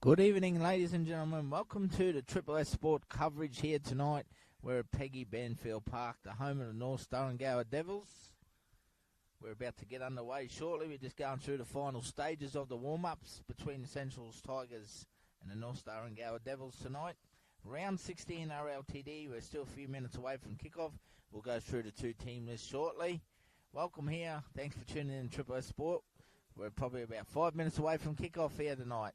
Good evening, ladies and gentlemen. Welcome to the Triple S Sport coverage here tonight. We're at Peggy Banfield Park, the home of the North Gower Devils. We're about to get underway shortly. We're just going through the final stages of the warm-ups between the Centrals Tigers and the North Gower Devils tonight. Round 16 RLTD. We're still a few minutes away from kickoff. We'll go through the two team lists shortly. Welcome here. Thanks for tuning in to Triple S Sport. We're probably about 5 minutes away from kickoff here tonight.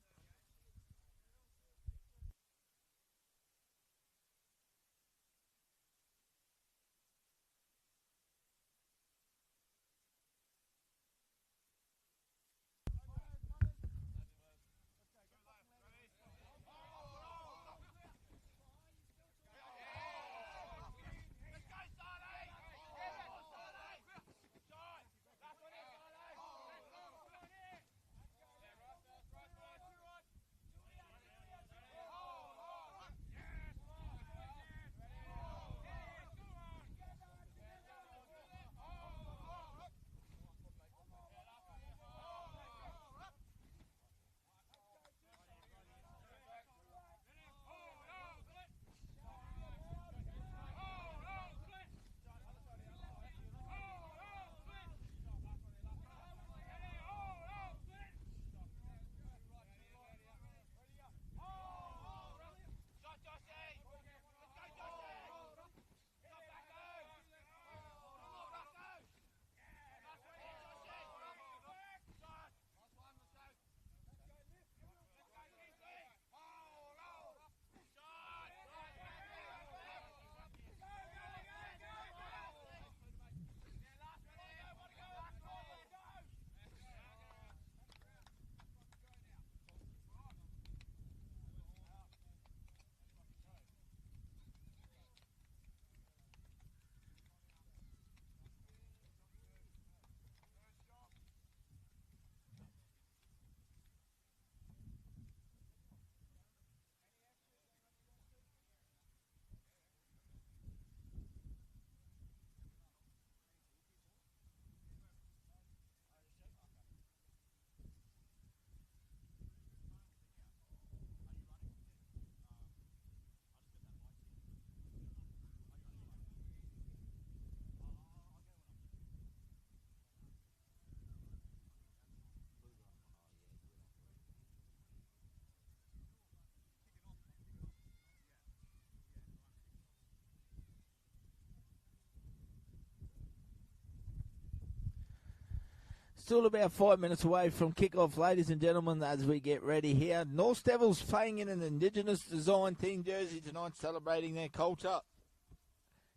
Still about 5 minutes away from kickoff, ladies and gentlemen, as we get ready here. North Devils playing in an Indigenous design team jersey tonight, celebrating their culture.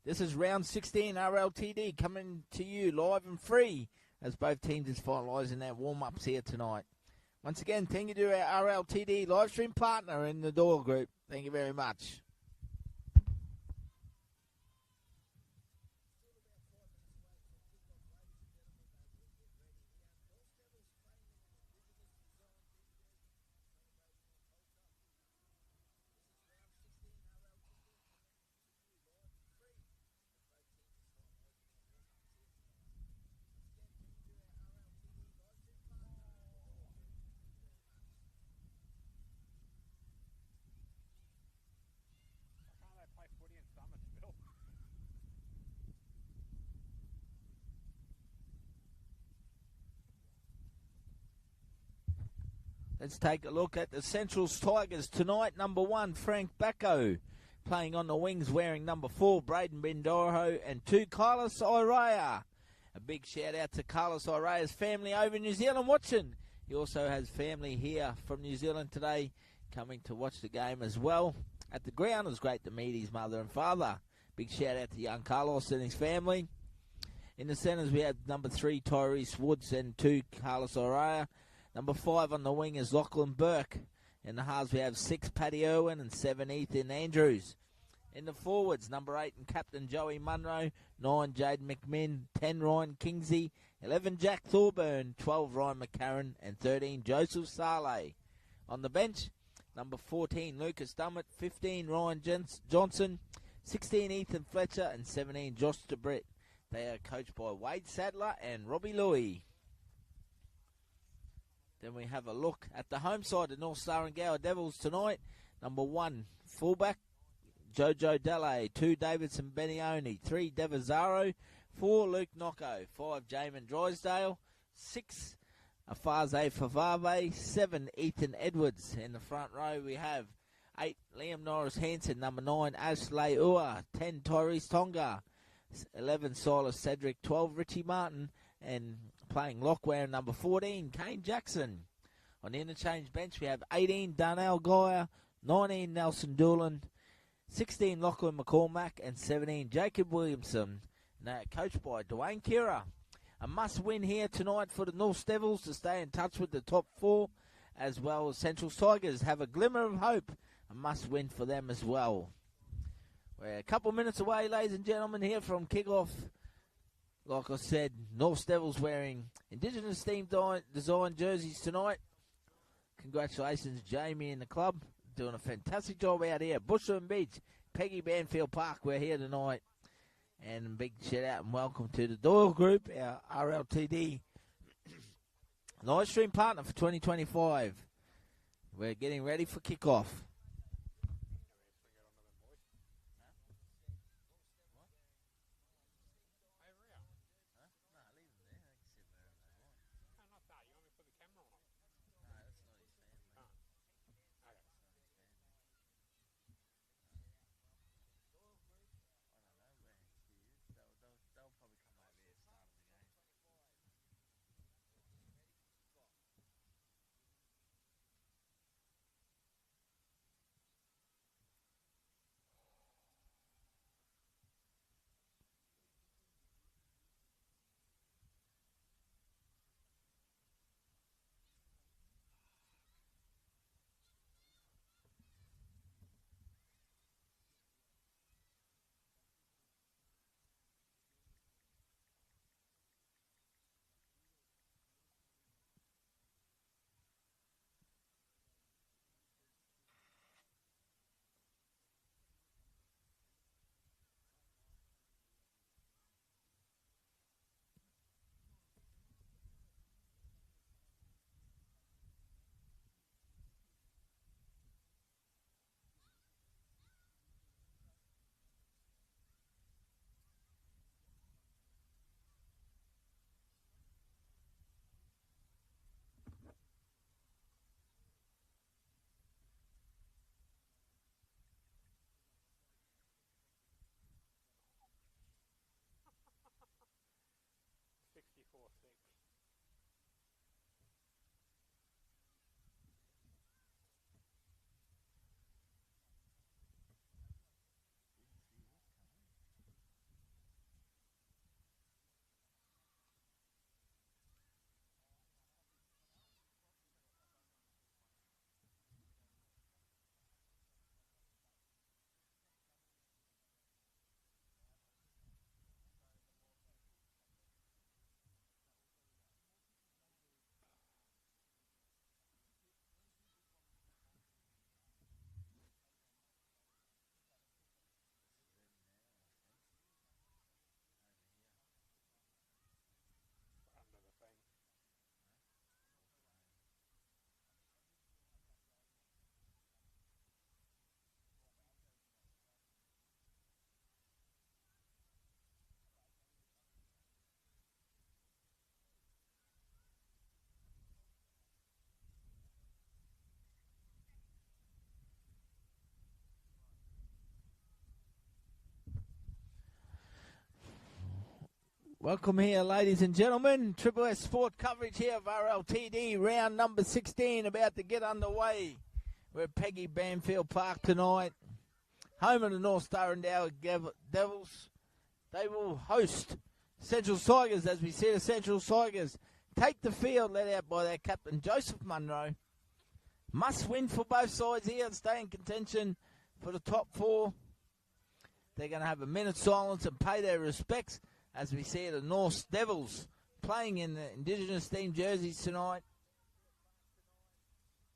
This is round 16 RLTD coming to you live and free as both teams is finalising their warm-ups here tonight. Once again, thank you to our RLTD live stream partner in the Doyle Group. Thank you very much. Let's take a look at the Centrals Tigers tonight. Number 1, Frank Bacco. Playing on the wings, wearing number 4, Braden Bendoroho, and 2, Carlos Iraya. A big shout out to Carlos Iraya's family over in New Zealand watching. He also has family here from New Zealand today coming to watch the game as well. At the ground, it was great to meet his mother and father. Big shout out to young Carlos and his family. In the centres, we have number 3, Tyrese Woods, and 2, Carlos Iraya. Number 5 on the wing is Lachlan Burke. In the halves, we have 6, Paddy Irwin, and 7, Ethan Andrews. In the forwards, number 8 and captain Joey Munro, 9, Jade McMinn, 10, Ryan Kingsley, 11, Jack Thorburn, 12, Ryan McCarran, and 13, Joseph Saleh. On the bench, number 14, Lucas Dummett, 15, Ryan Johnson, 16, Ethan Fletcher, and 17, Josh DeBritt. They are coached by Wade Sadler and Robbie Louie. Then we have a look at the home side, the North Star and Gower Devils tonight. Number 1, fullback, Jojo Dele. 2, Davidson Benioni. 3, Devazaro. 4, Luke Nocco. 5, Jamin Drysdale. 6, Afaze Favave. 7, Ethan Edwards. In the front row we have 8, Liam Norris Hansen. Number 9, Ashley Ua. 10, Tyrese Tonga. 11, Silas Cedric. 12, Richie Martin. And playing lockware, number 14, Kane Jackson. On the interchange bench we have 18, Darnell Geyer. 19, Nelson Doolan. 16, Lachlan McCormack. And 17, Jacob Williamson. Now coached by Dwayne Kira. A must-win here tonight for the North Devils to stay in touch with the top 4, as well as Central Tigers have a glimmer of hope. A must-win for them as well. We're a couple minutes away, ladies and gentlemen, here from kickoff. Like I said, North Devils wearing Indigenous themed design jerseys tonight. Congratulations, Jamie and the club. Doing a fantastic job out here. Bushland Beach, Peggy Banfield Park, we're here tonight. And a big shout out and welcome to the Doyle Group, our RLTD live stream partner for 2025. We're getting ready for kickoff. Welcome here, ladies and gentlemen. Triple S Sport coverage here of RLTD, round number 16, about to get underway. We're at Peggy Banfield Park tonight, home of the North Star and Gower Devils. They will host Central Tigers as we see the Central Tigers take the field, led out by their captain, Joseph Munro. Must win for both sides here and stay in contention for the top 4. They're going to have a minute's silence and pay their respects as we see the North Devils playing in the Indigenous themed jerseys tonight.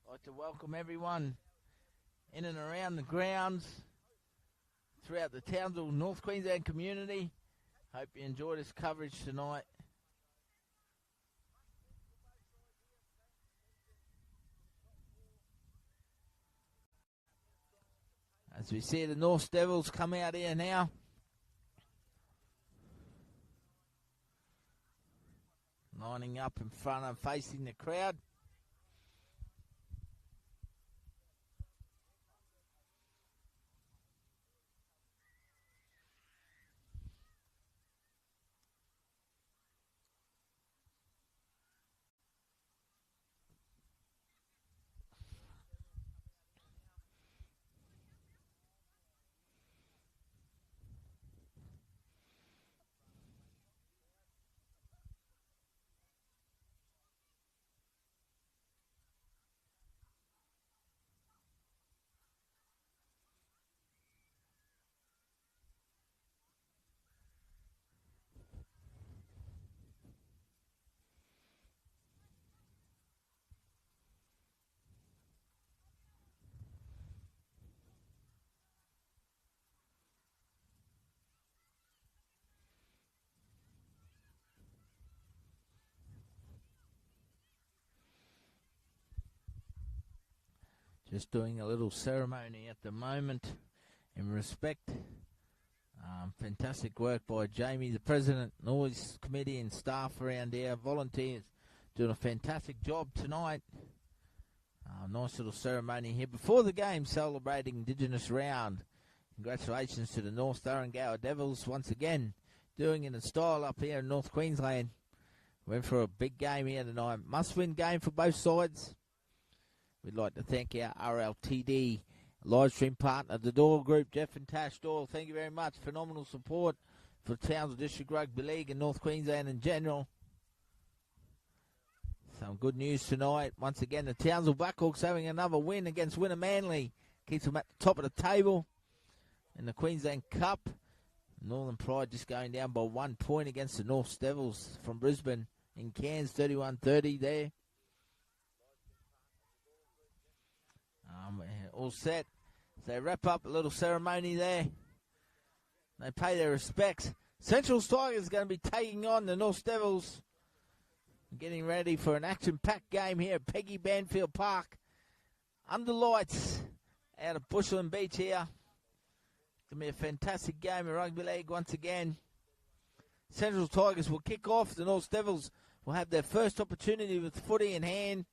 I'd like to welcome everyone in and around the grounds throughout the Townsville, North Queensland community. Hope you enjoy this coverage tonight. As we see the North Devils come out here now. Lining up in front and facing the crowd. Just doing a little ceremony at the moment in respect. Fantastic work by Jamie, the president, and all his committee and staff around here, volunteers, doing a fantastic job tonight. Nice little ceremony here before the game, celebrating Indigenous round. Congratulations to the North Durrangower Devils once again, doing it in style up here in North Queensland. Went for a big game here tonight. Must-win game for both sides. We'd like to thank our RLTD live stream partner, the Doyle Group, Jeff and Tash Doyle. Thank you very much. Phenomenal support for Townsville District Rugby League and North Queensland in general. Some good news tonight. Once again, the Townsville Blackhawks having another win against Winner Manly. Keeps them at the top of the table in the Queensland Cup. Northern Pride just going down by 1 point against the North Devils from Brisbane in Cairns, 31-30 there. All set. So they wrap up a little ceremony there. They pay their respects. Central Tigers going to be taking on the North Devils. Getting ready for an action-packed game here at Peggy Banfield Park. Under lights out of Bushland Beach here. It's going to be a fantastic game of rugby league once again. Central Tigers will kick off. The North Devils will have their first opportunity with footy in hand.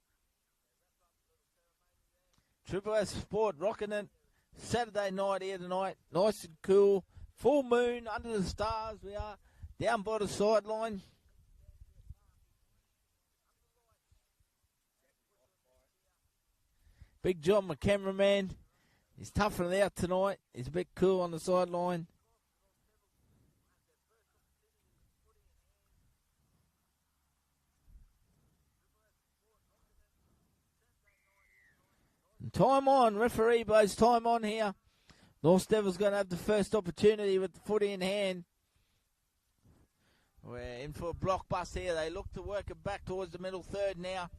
Triple S Sport rocking it. Saturday night here tonight. Nice and cool. Full moon under the stars. We are down by the sideline. Big John, my cameraman. He's toughing it out tonight. He's a bit cool on the sideline. And time on. Referee blows time on here. North Devils going to have the first opportunity with the footy in hand. We're in for a blockbuster here. They look to work it back towards the middle third now.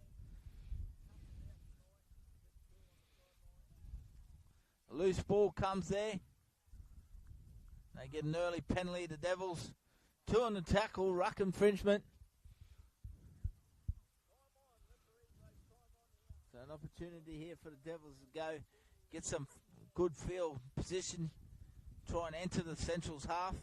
A loose ball comes there. They get an early penalty, the Devils. 2 on the tackle, ruck infringement. So an opportunity here for the Devils to go get some good field position. Try and enter the Central's half.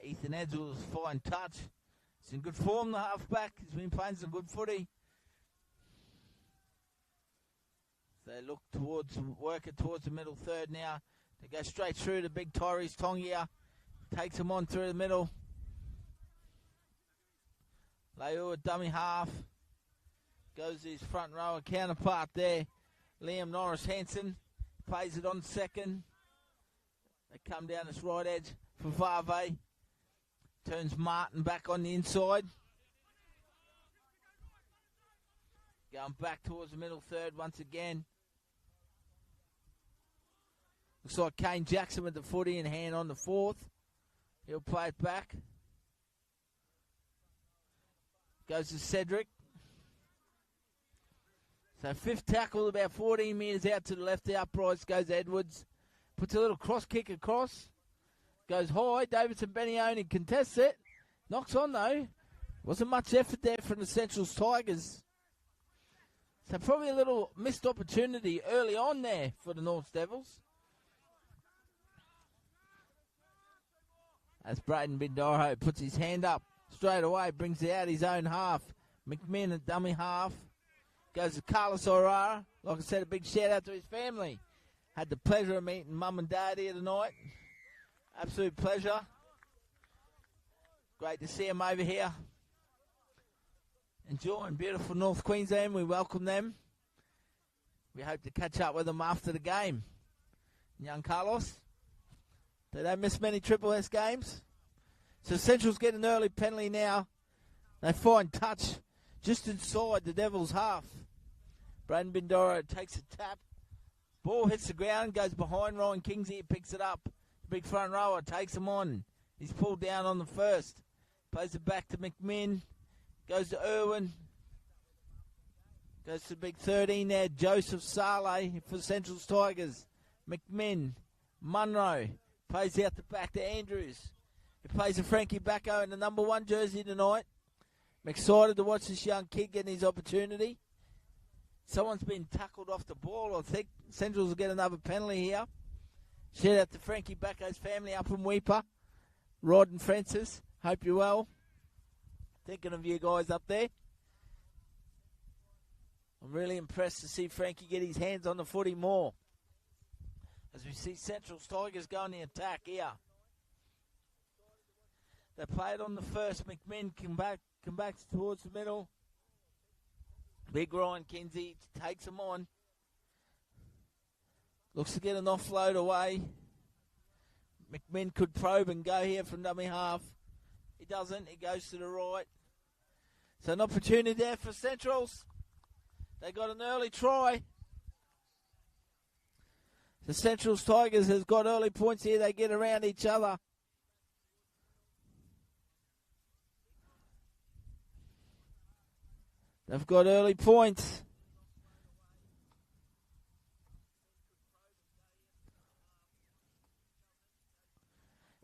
Ethan Edwards, fine touch. He's in good form, the halfback. He's been playing some good footy. They look towards, work it towards the middle third now. They go straight through to big Tyrese Tongia. Takes him on through the middle. Leo, dummy half. Goes to his front rower counterpart there. Liam Norris Hansen plays it on second. They come down this right edge for Varve. Turns Martin back on the inside. Going back towards the middle third once again. Looks like Kane Jackson with the footy in hand on the fourth. He'll play it back. Goes to Cedric. So fifth tackle, about 14 metres out to the left. The uprights goes Edwards. Puts a little cross kick across. Goes high. Davidson Benioni contests it. Knocks on though. Wasn't much effort there from the Centrals Tigers. So probably a little missed opportunity early on there for the North Devils. As Braden Bindoro puts his hand up straight away, brings it out his own half. McMinn at dummy half. Goes to Carlos O'Rara. Like I said, a big shout out to his family. Had the pleasure of meeting Mum and Dad here tonight. Absolute pleasure. Great to see them over here. Enjoying beautiful North Queensland. We welcome them. We hope to catch up with them after the game. Young Carlos. They don't miss many Triple S games. So Central's get an early penalty now. They find touch just inside the Devils' half. Braden Bindoro takes a tap. Ball hits the ground, goes behind Ryan Kingsley. He picks it up. The big front rower takes him on. He's pulled down on the first. Plays it back to McMinn. Goes to Irwin. Goes to the big 13 there. Joseph Saleh for Central's Tigers. McMinn. Munro. Plays out the back to Andrews. He plays a Frankie Bacco in the number 1 jersey tonight. I'm excited to watch this young kid getting his opportunity. Someone's been tackled off the ball. I think Centrals will get another penalty here. Shout out to Frankie Bacco's family up in Weeper. Rod and Francis, hope you're well. Thinking of you guys up there. I'm really impressed to see Frankie get his hands on the footy more. As we see Central's Tigers go on the attack here. They play it on the first. McMinn come back towards the middle. Big Ryan Kinsey takes him on. Looks to get an offload away. McMinn could probe and go here from dummy half. He doesn't. He goes to the right. So an opportunity there for Centrals. They got an early try. The Centrals Tigers has got early points here. They get around each other. They've got early points.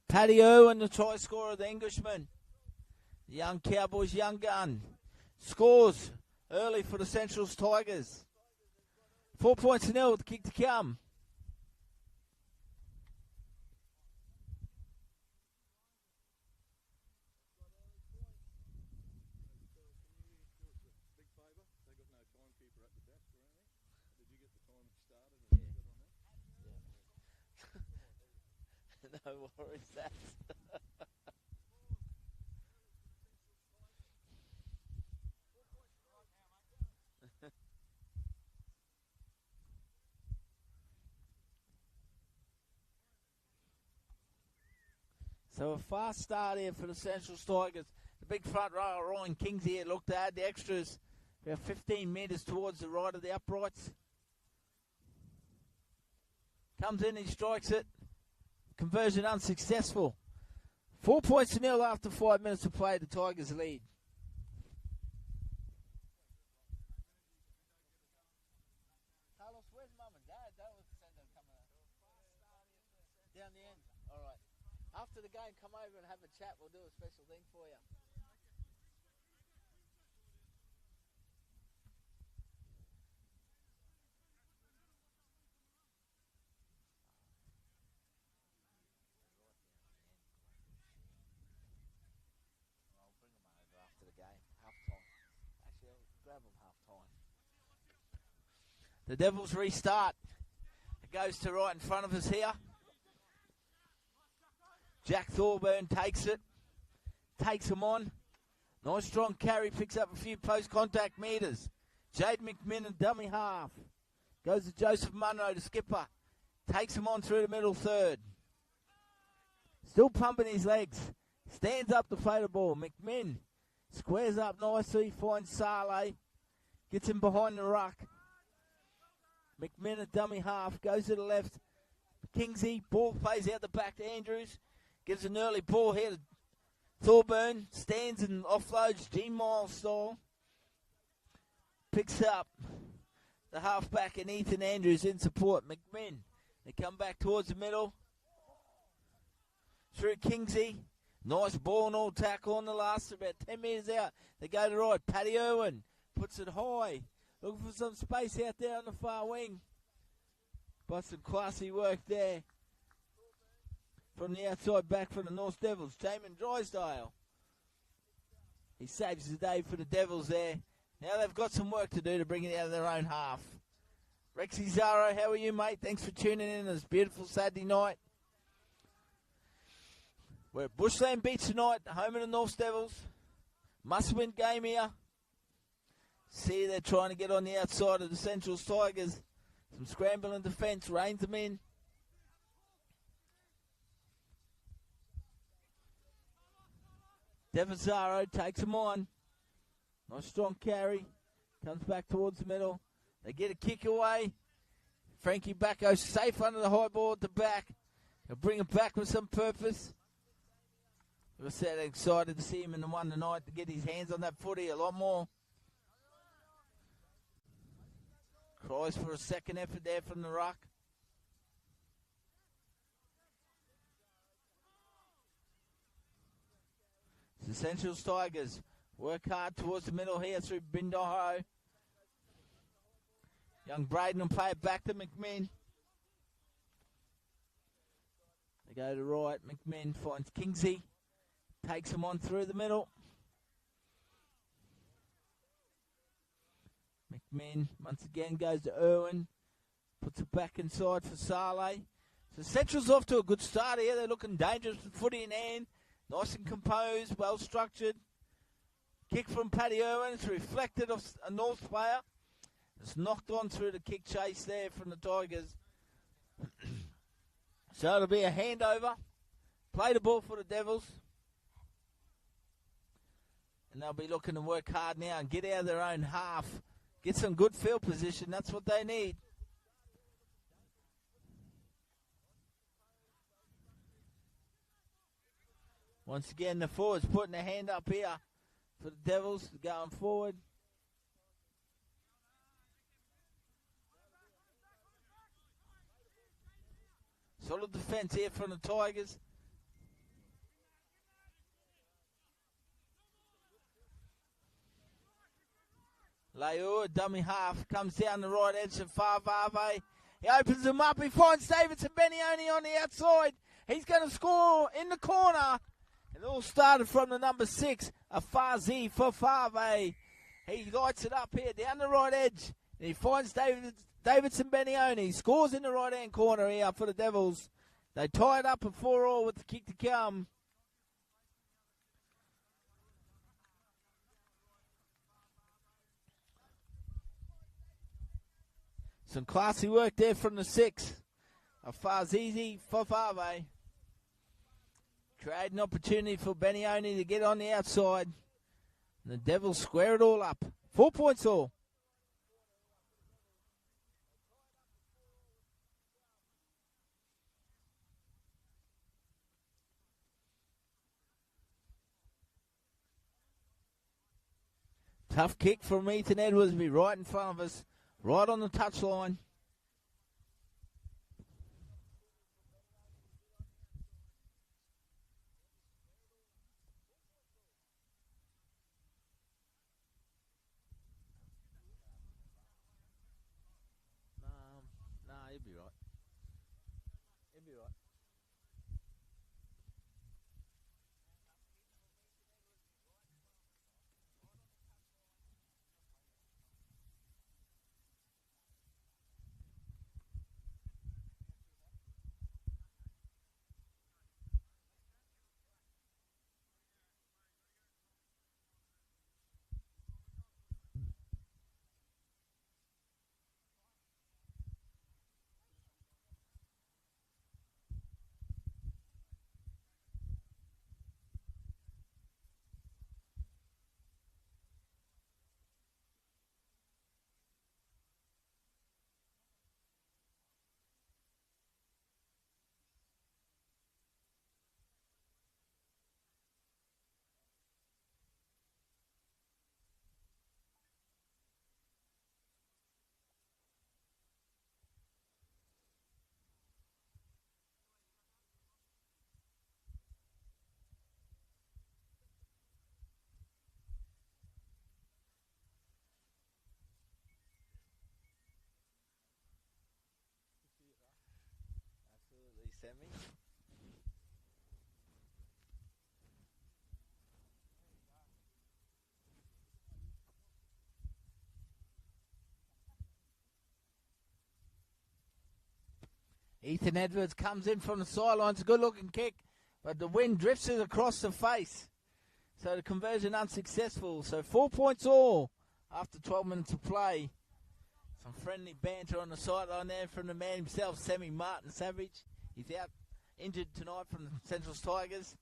Paddy Irwin, the try scorer, the Englishman. The young Cowboys, young gun. Scores early for the Centrals Tigers. 4 points to nil with the kick to come. No worries, that. So a fast start here for the Central Tigers. The big front row, Ryan Kings here, looked to add the extras. About 15 metres towards the right of the uprights. Comes in, he strikes it. Conversion unsuccessful. 4 points to nil after 5 minutes to play. The Tigers lead. Carlos, where's Mum and Dad? They will send them coming down the end. All right. After the game, come over and have a chat. We'll do a special thing for you. The Devils restart. It goes to right in front of us here. Jack Thorburn takes it. Takes him on. Nice strong carry. Picks up a few post-contact metres. Jade McMinn and dummy half. Goes to Joseph Munro, the skipper. Takes him on through the middle third. Still pumping his legs. Stands up to play the ball. McMinn squares up nicely. Finds Saleh. Gets him behind the ruck. McMinn, a dummy half, goes to the left. Kingsley, ball plays out the back to Andrews. Gives an early ball here to Thorburn. Stands and offloads, G Miles style. Picks up the halfback and Ethan Andrews in support. McMinn, they come back towards the middle. Through Kingsley. Nice ball and all tackle on the last, about 10 metres out. They go to right. Paddy Irwin puts it high. Looking for some space out there on the far wing. But some classy work there. From the outside back for the North Devils, Jamin Drysdale. He saves the day for the Devils there. Now they've got some work to do to bring it out of their own half. Rexy Zaro, how are you, mate? Thanks for tuning in this beautiful Saturday night. We're at Bushland Beach tonight, home of the North Devils. Must-win game here. See, they're trying to get on the outside of the Centrals Tigers. Some scramble in defence, reins them in. Devazaro takes him on. Nice strong carry. Comes back towards the middle. They get a kick away. Frankie Bacco safe under the high ball at the back. He'll bring it back with some purpose. We're so excited to see him in the one tonight to get his hands on that footy a lot more. Cries for a second effort there from the ruck. The Centrals Tigers work hard towards the middle here through Bindoho. Young Braden will play it back to McMinn. They go to right. McMinn finds Kingsey. Takes him on through the middle. McMinn once again goes to Irwin. Puts it back inside for Saleh. So Central's off to a good start here. They're looking dangerous with footy in hand. Nice and composed, well structured. Kick from Paddy Irwin. It's reflected off a North player. It's knocked on through the kick chase there from the Tigers. So it'll be a handover. Play the ball for the Devils. And they'll be looking to work hard now and get out of their own half. Get some good field position. That's what they need. Once again, the forwards putting a hand up here for the Devils going forward. Solid defence here from the Tigers. Leo, dummy half, comes down the right edge of Favave. He opens them up. He finds Davidson Benioni on the outside. He's going to score in the corner. It all started from the number 6, a Fazi for Fave. He lights it up here down the right edge. And he finds Davidson Benioni. Scores in the right-hand corner here for the Devils. They tie it up at 4-4 with the kick to come. Some classy work there from the 6. A Fazizi for Fave. Create an opportunity for Benioni to get on the outside. And the Devils square it all up. 4 points all. Tough kick from Ethan Edwardsby right in front of us. Right on the touchline. Nah, he'll be right. He'll be right. Sammy. Ethan Edwards comes in from the sidelines. A good-looking kick, but the wind drifts it across the face. So the conversion unsuccessful. So 4 points all after 12 minutes of play. Some friendly banter on the sideline there from the man himself, Sammy Martin Savage. He's out injured tonight from the Central Tigers.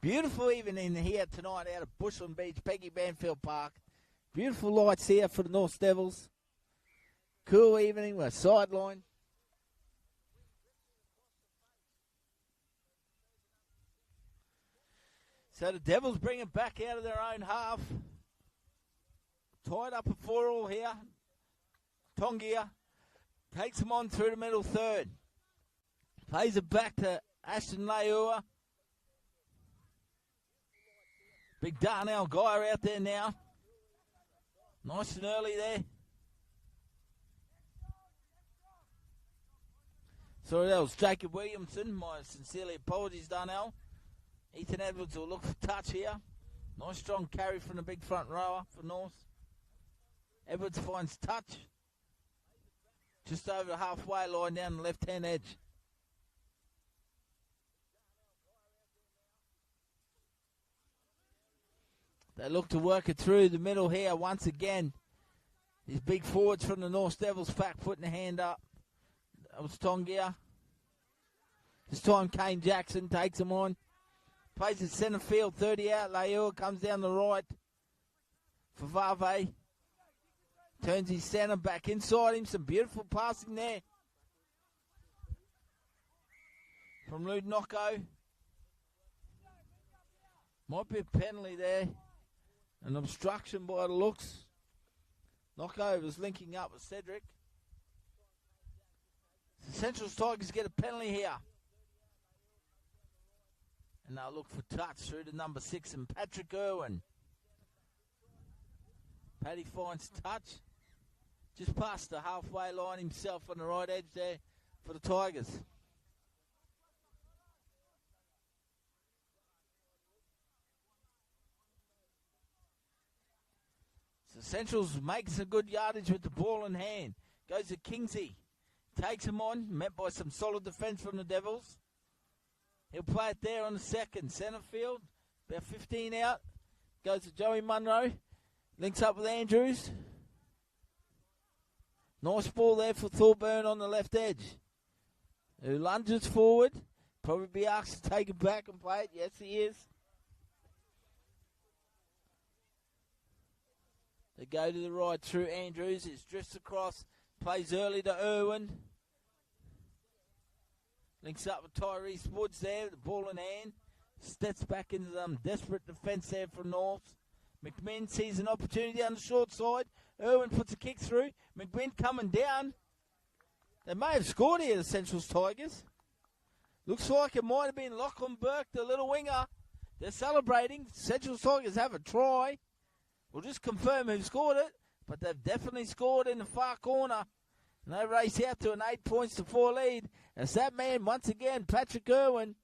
Beautiful evening here tonight out of Bushland Beach, Peggy Banfield Park. Beautiful lights here for the North Devils. Cool evening with a sideline. So the Devils bring it back out of their own half. Tied up at 4-4 here. Tongia takes them on through the middle third. Plays it back to Ashton Leua. Big Darnell Guy out there now. Nice and early there. Sorry, that was Jacob Williamson. My sincerely apologies, Darnell. Ethan Edwards will look for touch here. Nice strong carry from the big front rower for North. Edwards finds touch. Just over the halfway line down the left-hand edge. They look to work it through the middle here once again. These big forwards from the North Devils pack putting a hand up. That was Tongia. This time Kane Jackson takes him on. Plays at centre field, 30 out. Leua comes down the right for Vave. Turns his centre back inside him. Some beautiful passing there from Ludnoko. Might be a penalty there. An obstruction by the looks. Nocco was linking up with Cedric. The Central Tigers get a penalty here. And they'll look for touch through to number 6 and Patrick Irwin. Paddy finds touch. Just past the halfway line himself on the right edge there for the Tigers. So Central's makes a good yardage with the ball in hand. Goes to Kingsey. Takes him on, met by some solid defence from the Devils. He'll play it there on the second. Centre field, about 15 out. Goes to Joey Munro. Links up with Andrews. Nice ball there for Thorburn on the left edge. Who lunges forward. Probably be asked to take it back and play it. Yes, he is. They go to the right through Andrews. It drifts across. Plays early to Irwin. Links up with Tyrese Woods there. The ball in hand. Steps back into them. Desperate defence there from North. McMinn sees an opportunity on the short side. Irwin puts a kick through. McMinn coming down. They may have scored here, the Central Tigers. Looks like it might have been Lachlan Burke, the little winger. They're celebrating. Central Tigers have a try. We'll just confirm who scored it, but they've definitely scored in the far corner. And they race out to an 8-4 lead. As that man, once again, Patrick Irwin,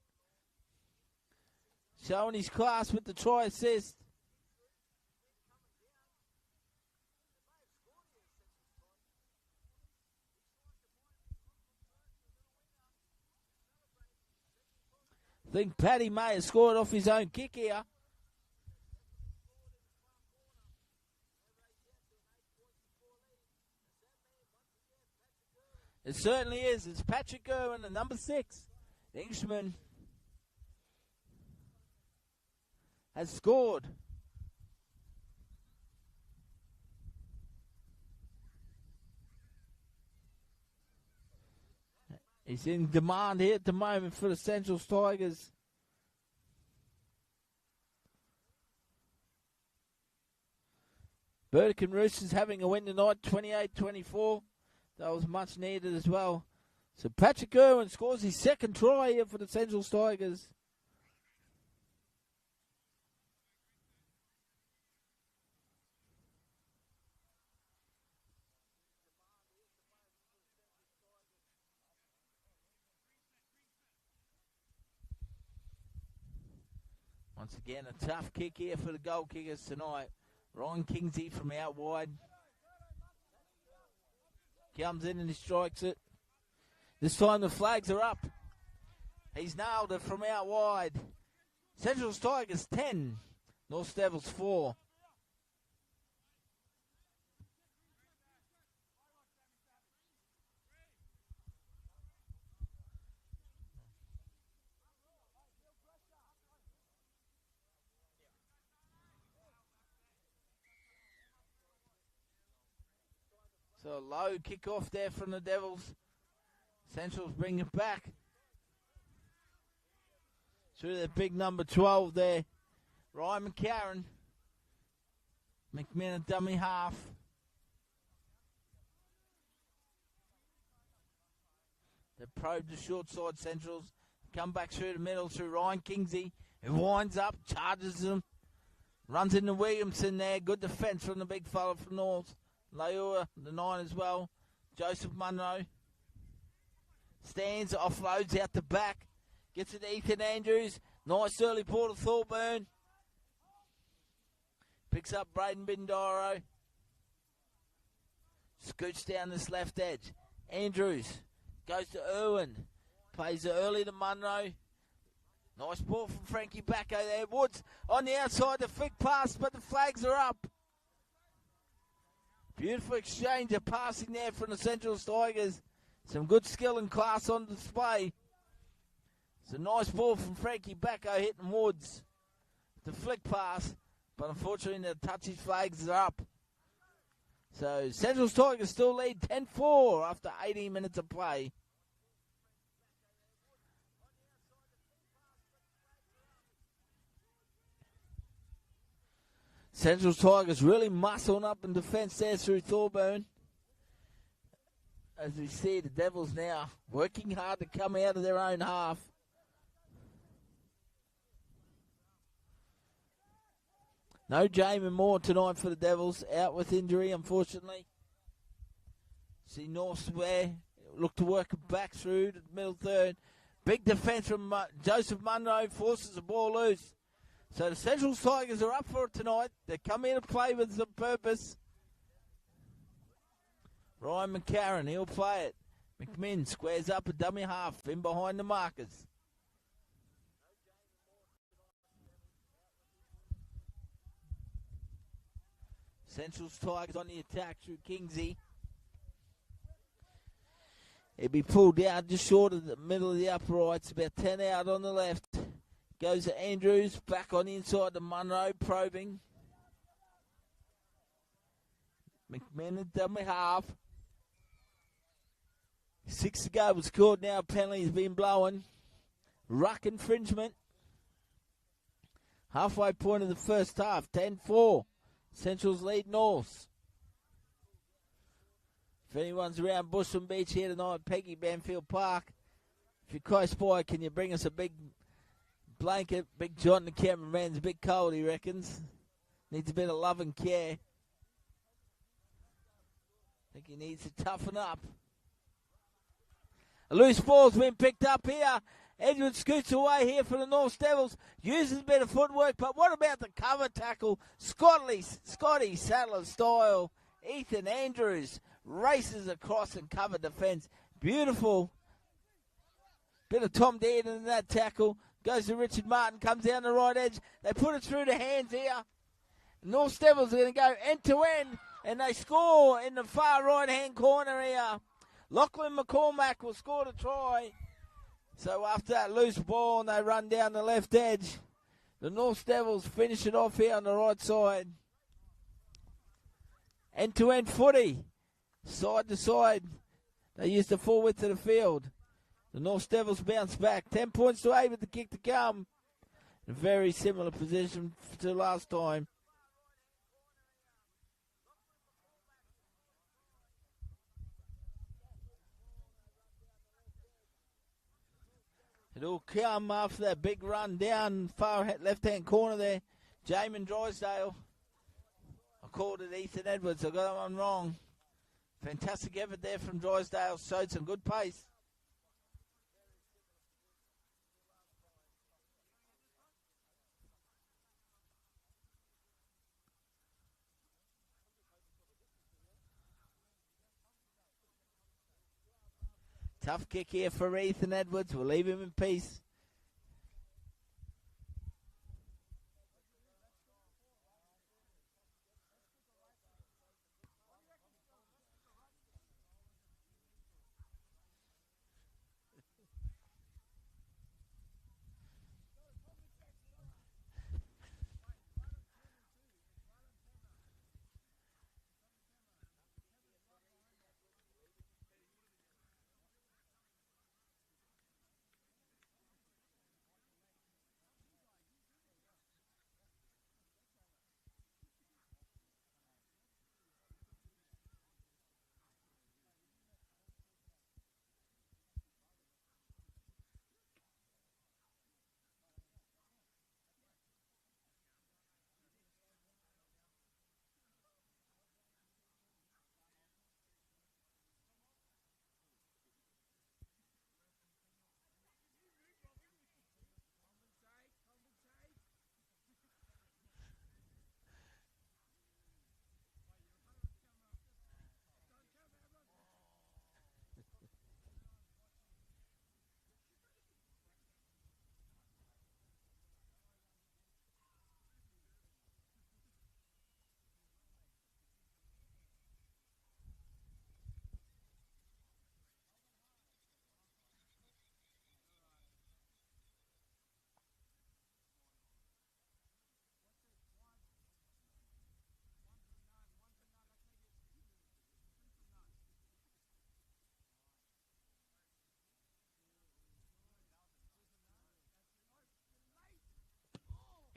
showing his class with the try assist. I think Paddy may have scored off his own kick here. It certainly is. It's Patrick Irwin, the number 6. The Englishman has scored. He's in demand here at the moment for the Central Tigers. Burdekin Roosters having a win tonight, 28-24. That was much needed as well. So Patrick Irwin scores his second try here for the Central Tigers. Once again, a tough kick here for the goal kickers tonight. Ryan Kingsley from out wide. Comes in and he strikes it. This time the flags are up. He's nailed it from out wide. Central's Tigers 10. North Devils 4. So a low kickoff there from the Devils. Central's bring it back. Through the big number 12 there. Ryan McCarron. McMinn dummy half. They probe the short side Centrals. Come back through the middle through Ryan Kingsley. Who winds up, charges them. Runs into Williamson there. Good defence from the big fella from North. Leua, the 9 as well. Joseph Munro. Stands, offloads out the back. Gets it to Ethan Andrews. Nice early ball to Thorburn. Picks up Braden Bindoro. Scoots down this left edge. Andrews goes to Irwin. Plays it early to Munro. Nice ball from Frankie Bacco there. Woods on the outside. The flick pass, but the flags are up. Beautiful exchange of passing there from the Central Tigers. Some good skill and class on display. It's a nice ball from Frankie Bacco hitting Woods. The flick pass, but unfortunately the touches flags are up. So Central Tigers still lead 10-4 after 18 minutes of play. Central Tigers really muscling up in defence there through Thorburn. As we see, the Devils now working hard to come out of their own half. No Jamie Moore tonight for the Devils, out with injury, unfortunately. See North Square look to work it back through to the middle third. Big defence from Joseph Munro, forces the ball loose. So the Central Tigers are up for it tonight. They come here to play with some purpose. Ryan McCarron, he'll play it. McMinn squares up a dummy half in behind the markers. Central Tigers on the attack through Kingsley. He'll be pulled down just short of the middle of the uprights, about 10 out on the left. Goes to Andrews, back on the inside to Munro, probing. McMinn at dummy half. 6 to go was scored now. Penalty has been blown. Ruck infringement. Halfway point of the first half. 10-4. Central's lead North. If anyone's around Bushland Beach here tonight, Peggy Banfield Park, if you're close by, can you bring us a big blanket? Big John, the cameraman's a bit cold, he reckons. Needs a bit of love and care. I think he needs to toughen up. A loose ball's been picked up here. Edward scoots away here for the North Devils. Uses a bit of footwork, but what about the cover tackle? Scotty Saddler style. Ethan Andrews races across and cover defence. Beautiful. Bit of Tom Dearden in that tackle. Goes to Richard Martin, comes down the right edge. They put it through the hands here. North Devils are going to go end to end, and they score in the far right-hand corner here. Lachlan McCormack will score the try. So after that loose ball and they run down the left edge, the North Devils finish it off here on the right side. End-to-end footy, side to side. They use the full width of the field. The North Devils bounce back. 10 points to 8 with the kick to come. A very similar position to last time. It'll come after that big run down far left-hand corner there. Jamin Drysdale. I called it Ethan Edwards. I got that one wrong. Fantastic effort there from Drysdale. Showed some good pace. Tough kick here for Ethan Edwards. We'll leave him in peace.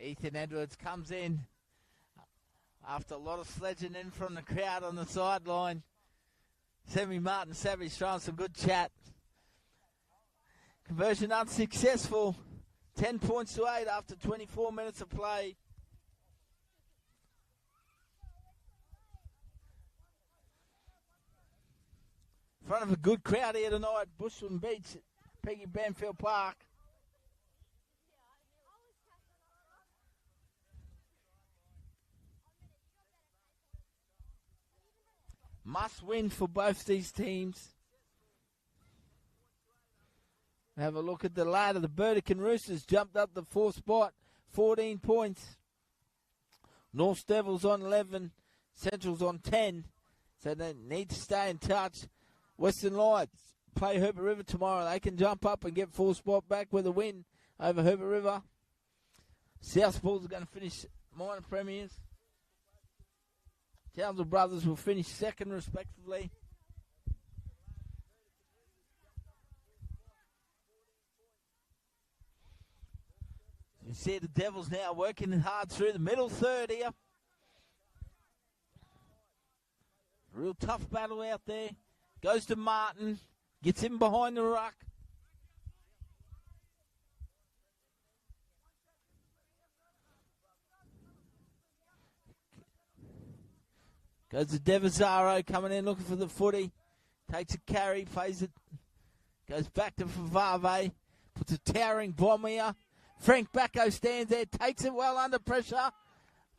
Ethan Edwards comes in after a lot of sledging in from the crowd on the sideline. Sammy Martin Savage throwing some good chat. Conversion unsuccessful. 10 points to 8 after 24 minutes of play. In front of a good crowd here tonight, Bushland Beach, Peggy Banfield Park. Must win for both these teams. Have a look at the ladder. The Burdekin Roosters jumped up the 4th spot, 14 points. North Devils on 11, Central's on 10. So they need to stay in touch. Western Lights play Herbert River tomorrow. They can jump up and get 4th spot back with a win over Herbert River. South Bulls are going to finish minor premiers. Townsville Brothers will finish second, respectively. You see the Devils now working hard through the middle third here. Real tough battle out there. Goes to Martin. Gets in behind the ruck. Goes to Devizaro coming in looking for the footy. Takes a carry, plays it. Goes back to Favave. Puts a towering bomb here. Frank Bacco stands there, takes it well under pressure.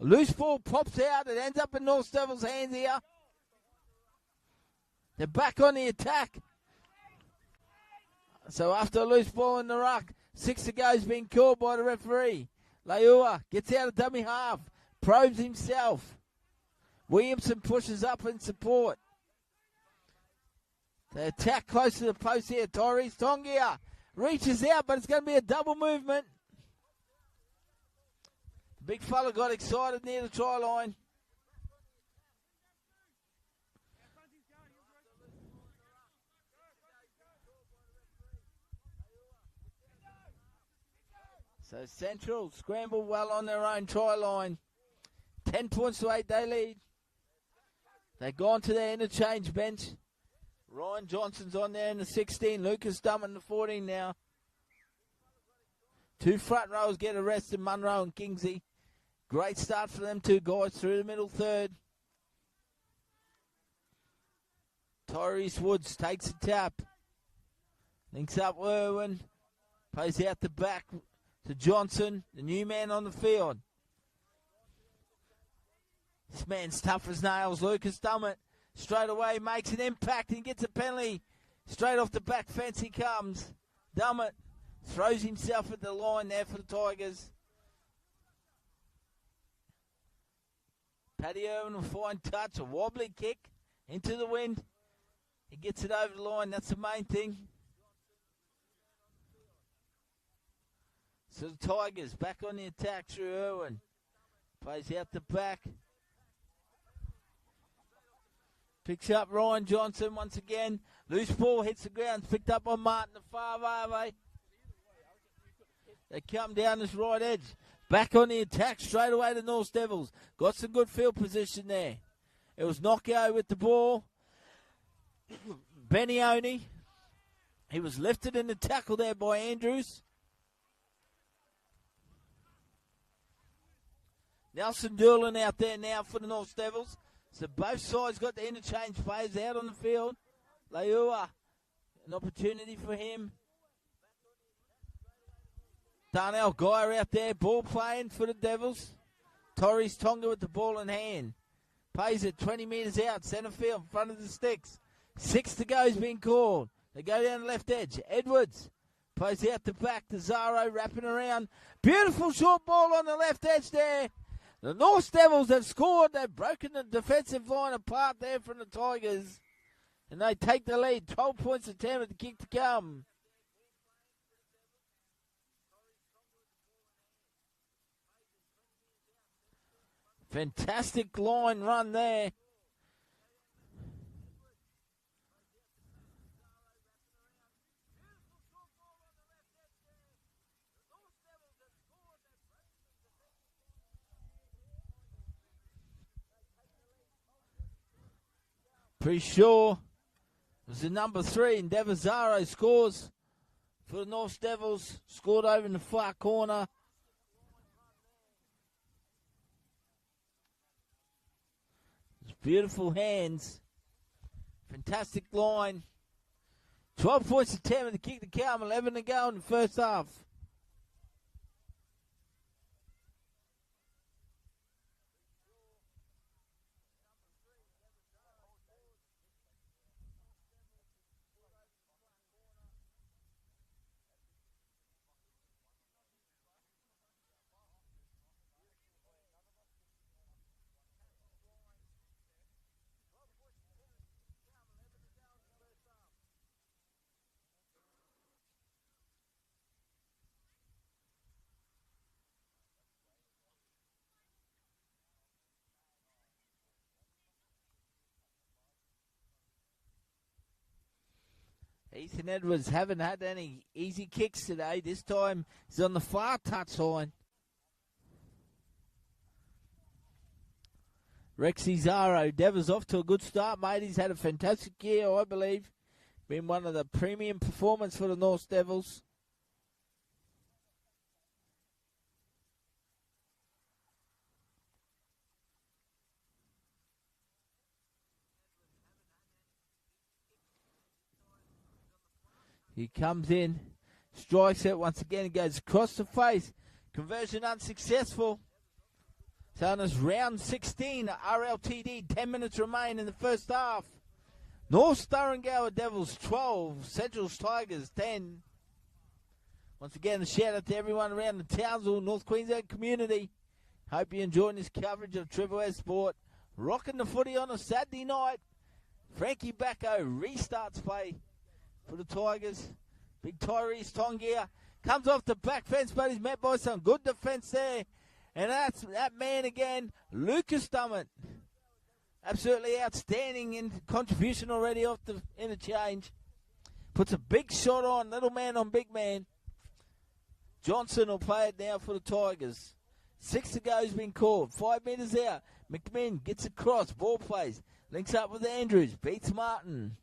Loose ball pops out. It ends up in North Devils' hands here. They're back on the attack. So after a loose ball in the ruck, 6 to go is being called by the referee. Leua gets out of dummy half. Probes himself. Williamson pushes up in support. They attack close to the post here. Tyrese Tongia reaches out, but it's going to be a double movement. The big fella got excited near the try line. So Central scramble well on their own try line. 10 points to 8 they lead. They've gone to their interchange bench. Ryan Johnson's on there in the 16. Lucas Dumb in the 14 now. 2 front rows get arrested, Munro and Kingsley. Great start for them 2 guys through the middle third. Tyrese Woods takes a tap. Links up Irwin. Plays out the back to Johnson, the new man on the field. This man's tough as nails. Lucas Dummett straight away makes an impact and gets a penalty. Straight off the back fence he comes. Dummett throws himself at the line there for the Tigers. Paddy Irwin will find touch, a wobbly kick into the wind. He gets it over the line, that's the main thing. So the Tigers back on the attack through Irwin. Plays out the back. Picks up Ryan Johnson once again. Loose ball hits the ground. Picked up on Martin the Favre. They come down this right edge. Back on the attack straight away to North Devils. Got some good field position there. It was Nockio with the ball. Benioni. He was lifted in the tackle there by Andrews. Nelson Doolan out there now for the North Devils. So both sides got the interchange players out on the field. Leua, an opportunity for him. Darnell Geyer out there, ball playing for the Devils. Torres Tonga with the ball in hand. Plays it 20 metres out, centre field, in front of the sticks. 6 to go has been called. They go down the left edge. Edwards plays out the back to Zaro, wrapping around. Beautiful short ball on the left edge there. The North Devils have scored. They've broken the defensive line apart there from the Tigers. And they take the lead. 12 points to 10 with the kick to come. Fantastic line run there. Pretty sure it was the number 3, and Devazaro scores for the North Devils. Scored over in the far corner. Beautiful hands. Fantastic line. 12 points to 10 with the kick to come. 11 to go in the first half. Ethan Edwards haven't had any easy kicks today. This time he's on the far touchline. Rexy Zaro, Devers off to a good start, mate. He's had a fantastic year, I believe. Been one of the premium performers for the North Devils. He comes in, strikes it once again, and goes across the face. Conversion unsuccessful. So on this round 16, RLTD, 10 minutes remain in the first half. North Sturrangower Devils 12, Central's Tigers 10. Once again, a shout out to everyone around the Townsville, North Queensland community. Hope you're enjoying this coverage of Triple S Sport. Rocking the footy on a Saturday night. Frankie Bacco restarts play for the Tigers. Big Tyrese Tongia comes off the back fence, but he's met by some good defence there. And that's that man again, Lucas Dummett. Absolutely outstanding in contribution already off the interchange. Puts a big shot on, little man on big man. Johnson will play it now for the Tigers. 6 to go has been called. 5 metres out. McMinn gets across, ball plays. Links up with Andrews, beats Martin.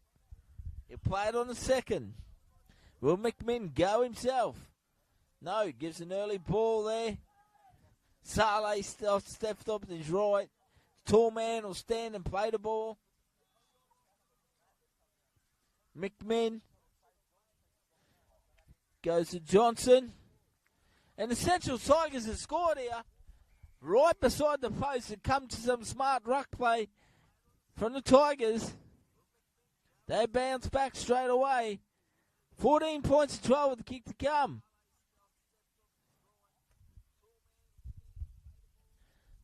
He'll play it on the second. Will McMinn go himself? No, gives an early ball there. Saleh stepped up to his right. Tall man will stand and play the ball. McMinn goes to Johnson. And the Central Tigers have scored here. Right beside the post. It comes to some smart ruck play from the Tigers. They bounce back straight away. 14 points to 12 with the kick to come.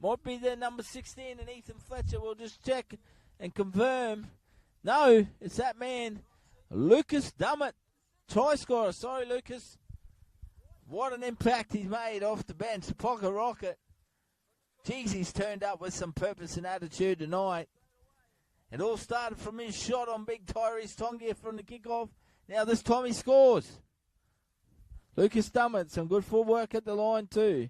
Might be their number 16 and Ethan Fletcher. We'll just check and confirm. No, it's that man, Lucas Dummett. Try scorer. Sorry, Lucas. What an impact he's made off the bench. The pocket rocket. Jeez, he's turned up with some purpose and attitude tonight. It all started from his shot on big Tyrese Tongia from the kickoff. Now this time he scores. Lucas Dummett, some good footwork at the line too.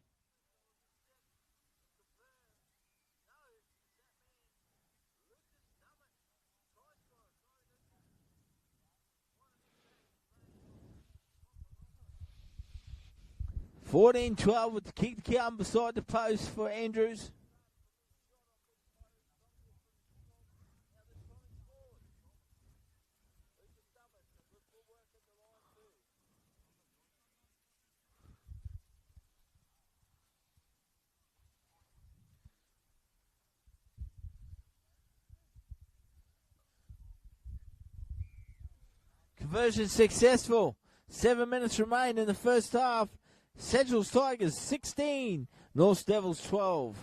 (14-12) with the kick to come beside the post for Andrews. Conversion successful. 7 minutes remain in the first half. Central's Tigers 16, North Devils 12.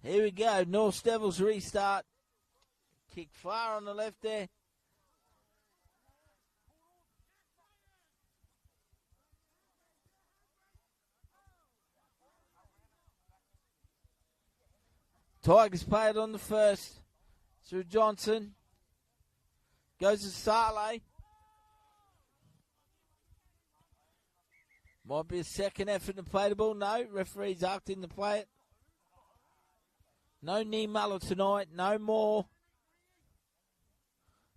Here we go, North Devils restart. Kick far on the left there. Tigers play it on the first. Through Johnson. Goes to Saleh. Might be a second effort to play the ball. No, referee's acting to play it. No knee muller tonight. No more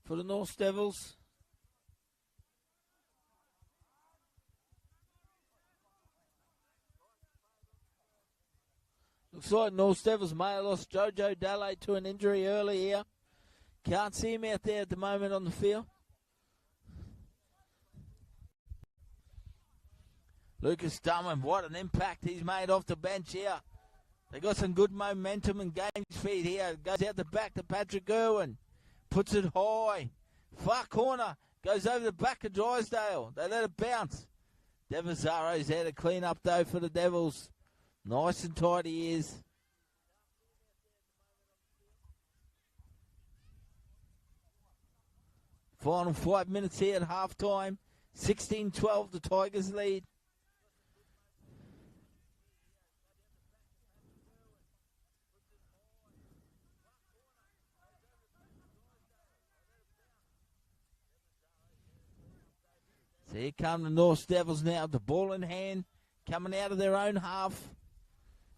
for the North Devils. Looks like North Devils may have lost Jojo Dalle to an injury early here. Can't see him out there at the moment on the field. Lucas Dummett, what an impact he's made off the bench here. They got some good momentum and game speed here. Goes out the back to Patrick Irwin. Puts it high. Far corner. Goes over the back of Drysdale. They let it bounce. Devazaro's there to clean up though for the Devils. Nice and tight he is. Final 5 minutes here at halftime. 16-12, the Tigers lead. So here come the North Devils now. The ball in hand. Coming out of their own half.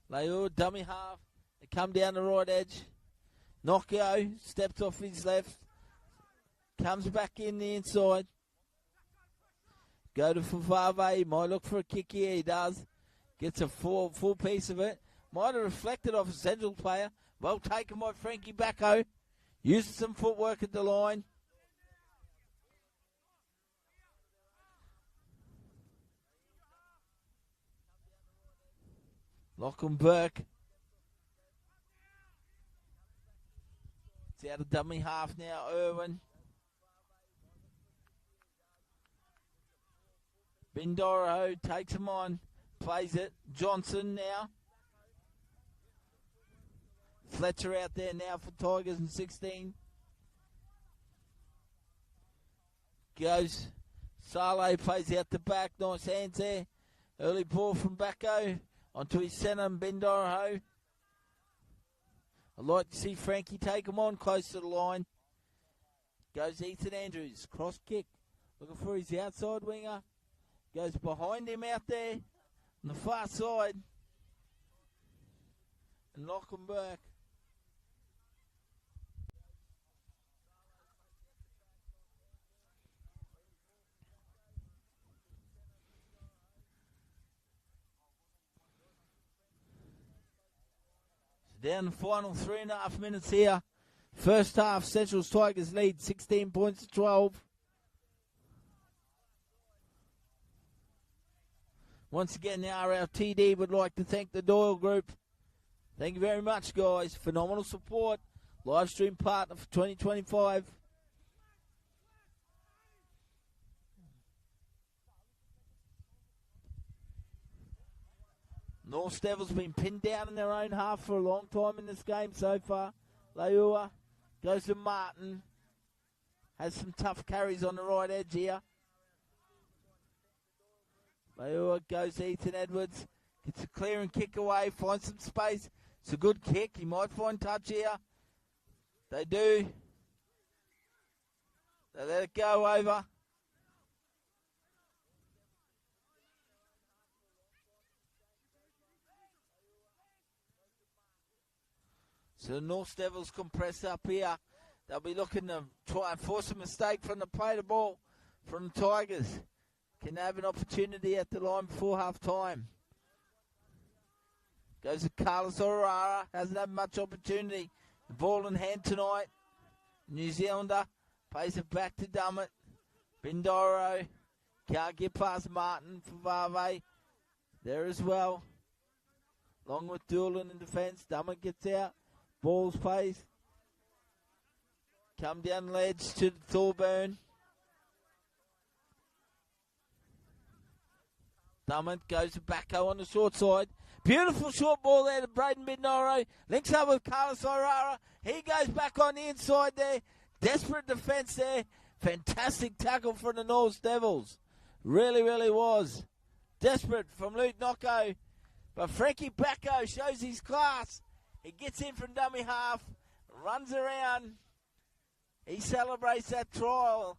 Leo, dummy half. They come down the right edge. Nockio steps off his left. Comes back in the inside. Go to Favave. He might look for a kick here. He does. Gets a full piece of it. Might have reflected off a Central player. Well taken by Frankie Bacco. Uses some footwork at the line. Lachlan Burke. It's out of dummy half now, Irwin. Bindoro takes him on. Plays it. Johnson now. Fletcher out there now for Tigers in 16. Goes. Saleh plays out the back. Nice hands there. Early ball from Bacco. Onto his centre and Bindoro. I'd like to see Frankie take him on close to the line. Goes Ethan Andrews. Cross kick. Looking for his outside winger. Goes behind him out there on the far side. And Lachlan Burke. Down the final 3.5 minutes here. First half, Central's Tigers lead 16 points to 12. Once again, the RLTD would like to thank the Doyle Group. Thank you very much, guys. Phenomenal support. Live stream partner for 2025. North Devils been pinned down in their own half for a long time in this game so far. Leua goes to Martin. Has some tough carries on the right edge here. Leua goes to Ethan Edwards. Gets a clear and kick away. Finds some space. It's a good kick. He might find touch here. They do. They let it go over. So the North Devils compress up here. They'll be looking to try and force a mistake from the play the ball from the Tigers. Can have an opportunity at the line before half time. Goes to Carlos O'Rara. Hasn't had much opportunity. The ball in hand tonight. New Zealander plays it back to Dummett. Bindoro can't get past Martin for Vave. There as well. Along with Doolan in defence. Dummett gets out. Balls plays. Come down the ledge to Thorburn. Dummett goes to Backo on the short side. Beautiful short ball there to Braden Bindoro. Links up with Carlos O'Rara. He goes back on the inside there. Desperate defence there. Fantastic tackle from the North Devils. Really, really was. Desperate from Luke Nocco. But Frankie Backo shows his class. He gets in from dummy half. Runs around. He celebrates that trial.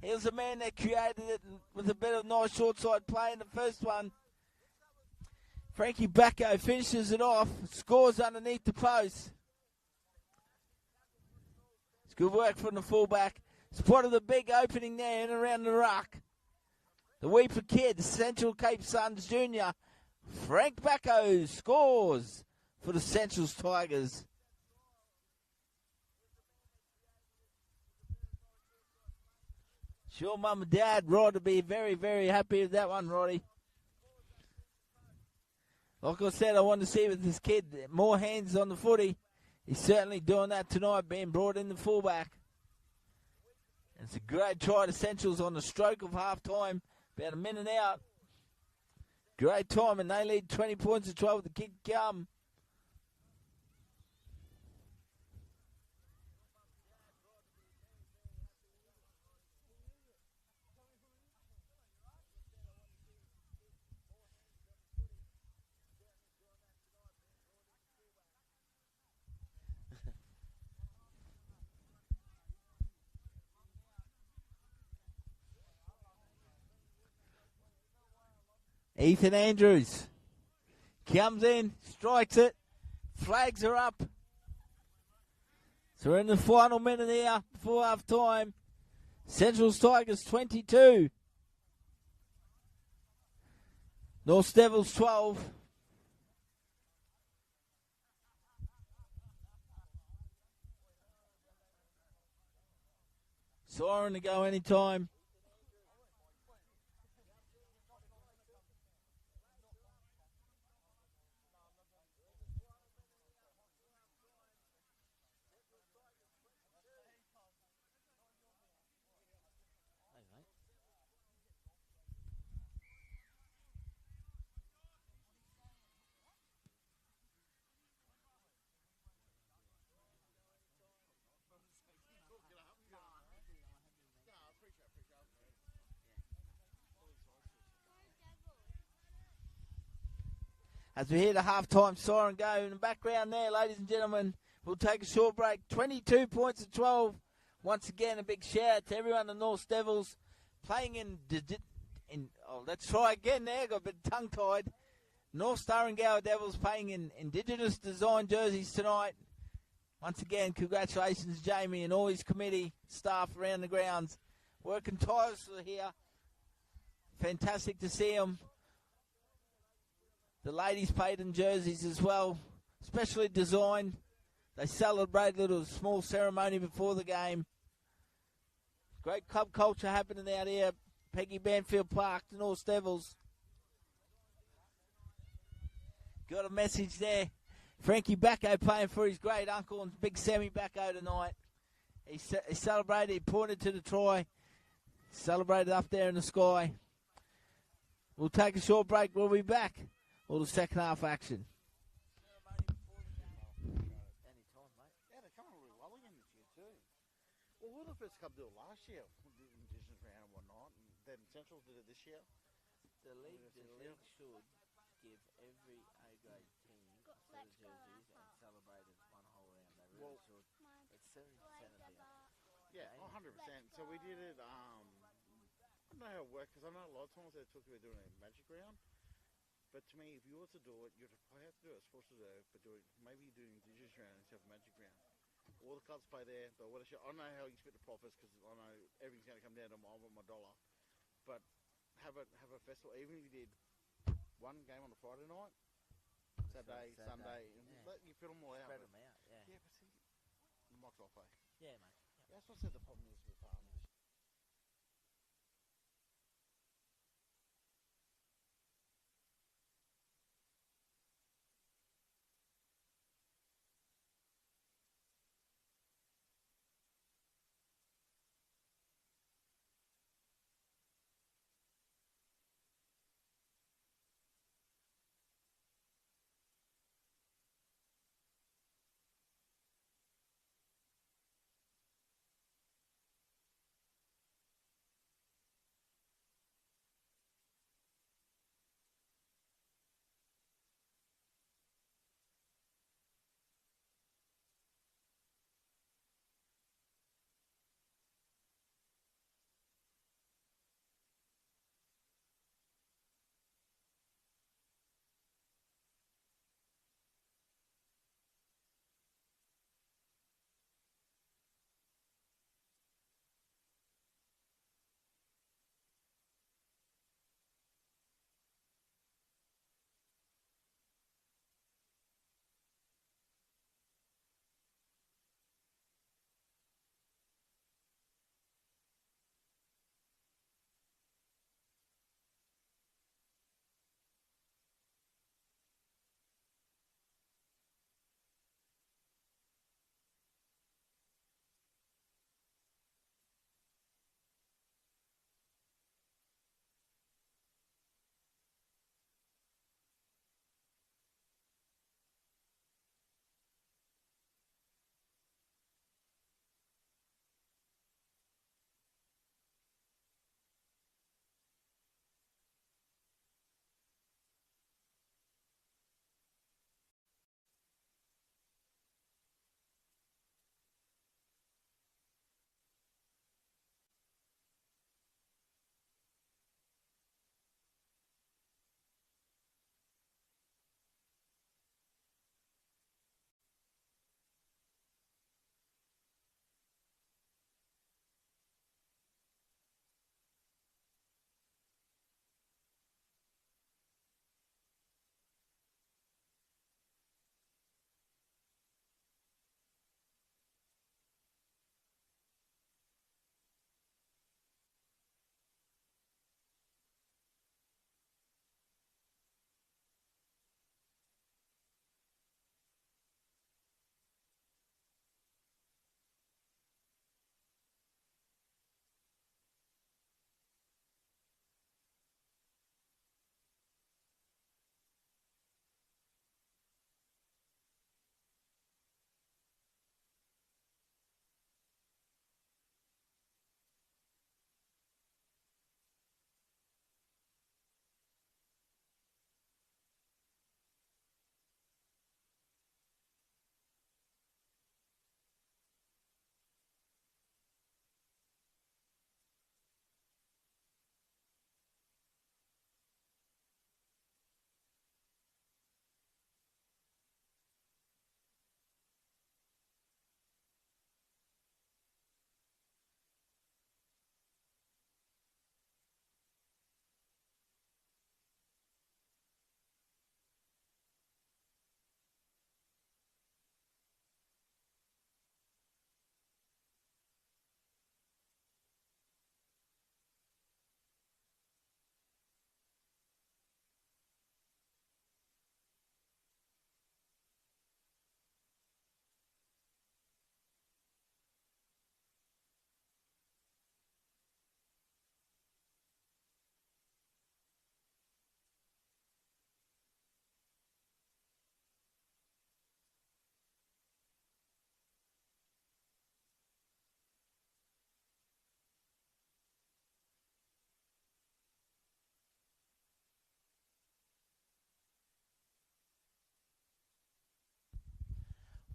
He was the man that created it with a bit of nice short side play in the first one. Frankie Backo finishes it off. Scores underneath the post. It's good work from the fullback. Spotted the big opening there and around the ruck. The Weeper kid, Central Cape Suns Jr. Frank Backo scores for the Central's Tigers. Sure, Mum and Dad, Rod will be very, very happy with that one, Roddy. Like I said, I want to see with this kid more hands on the footy. He's certainly doing that tonight, being brought in the fullback. It's a great try to Centrals on the stroke of half-time, about a minute out. Great time, and they lead 20 points to 12 with the kick come. Ethan Andrews comes in, strikes it, flags are up. So we're in the final minute here before half time. Central's Tigers 22. North Devils 12. Siren to go anytime. As we hear the halftime siren go in the background there, ladies and gentlemen, we'll take a short break. 22 points to 12. Once again, a big shout out to everyone in the North Devils playing let's try again there, got a bit tongue-tied. North Star and Gower Devils playing in Indigenous design jerseys tonight. Once again, congratulations, Jamie, and all his committee staff around the grounds. Working tirelessly here. Fantastic to see them. The ladies played in jerseys as well. specially designed. They celebrate a little small ceremony before the game. Great club culture happening out here. Peggy Banfield Park, the North Devils. Got a message there. Frankie Bacco playing for his great uncle and big Sammy Bacco tonight. He celebrated, he pointed to the try. Celebrated up there in the sky. We'll take a short break. We'll be back. All the second half action. Well, we were the first club to do it last year. We did Indigenous round and whatnot, and then Central did it this year. The league should give every A-grade team a set of jerseys and celebrate it one whole round. They really should. It's 70% of the yeah, 100%. So we did it. I don't know how it worked because I know a lot of times they talk about doing a magic round. But to me, if you were to do it, you'd probably have to do it as supposed to do, but maybe do Indigenous round instead of magic round. All the clubs play there, but what I don't know how you split the profits because I know everything's going to come down to I want my dollar. But have a festival, even if you did one game on a Friday night, Saturday, Sunday, and let you fill them all out. Spread them out, yeah. Yeah, but see, the Mike's off play. Yeah, mate. Yeah. That's what I said the problem is with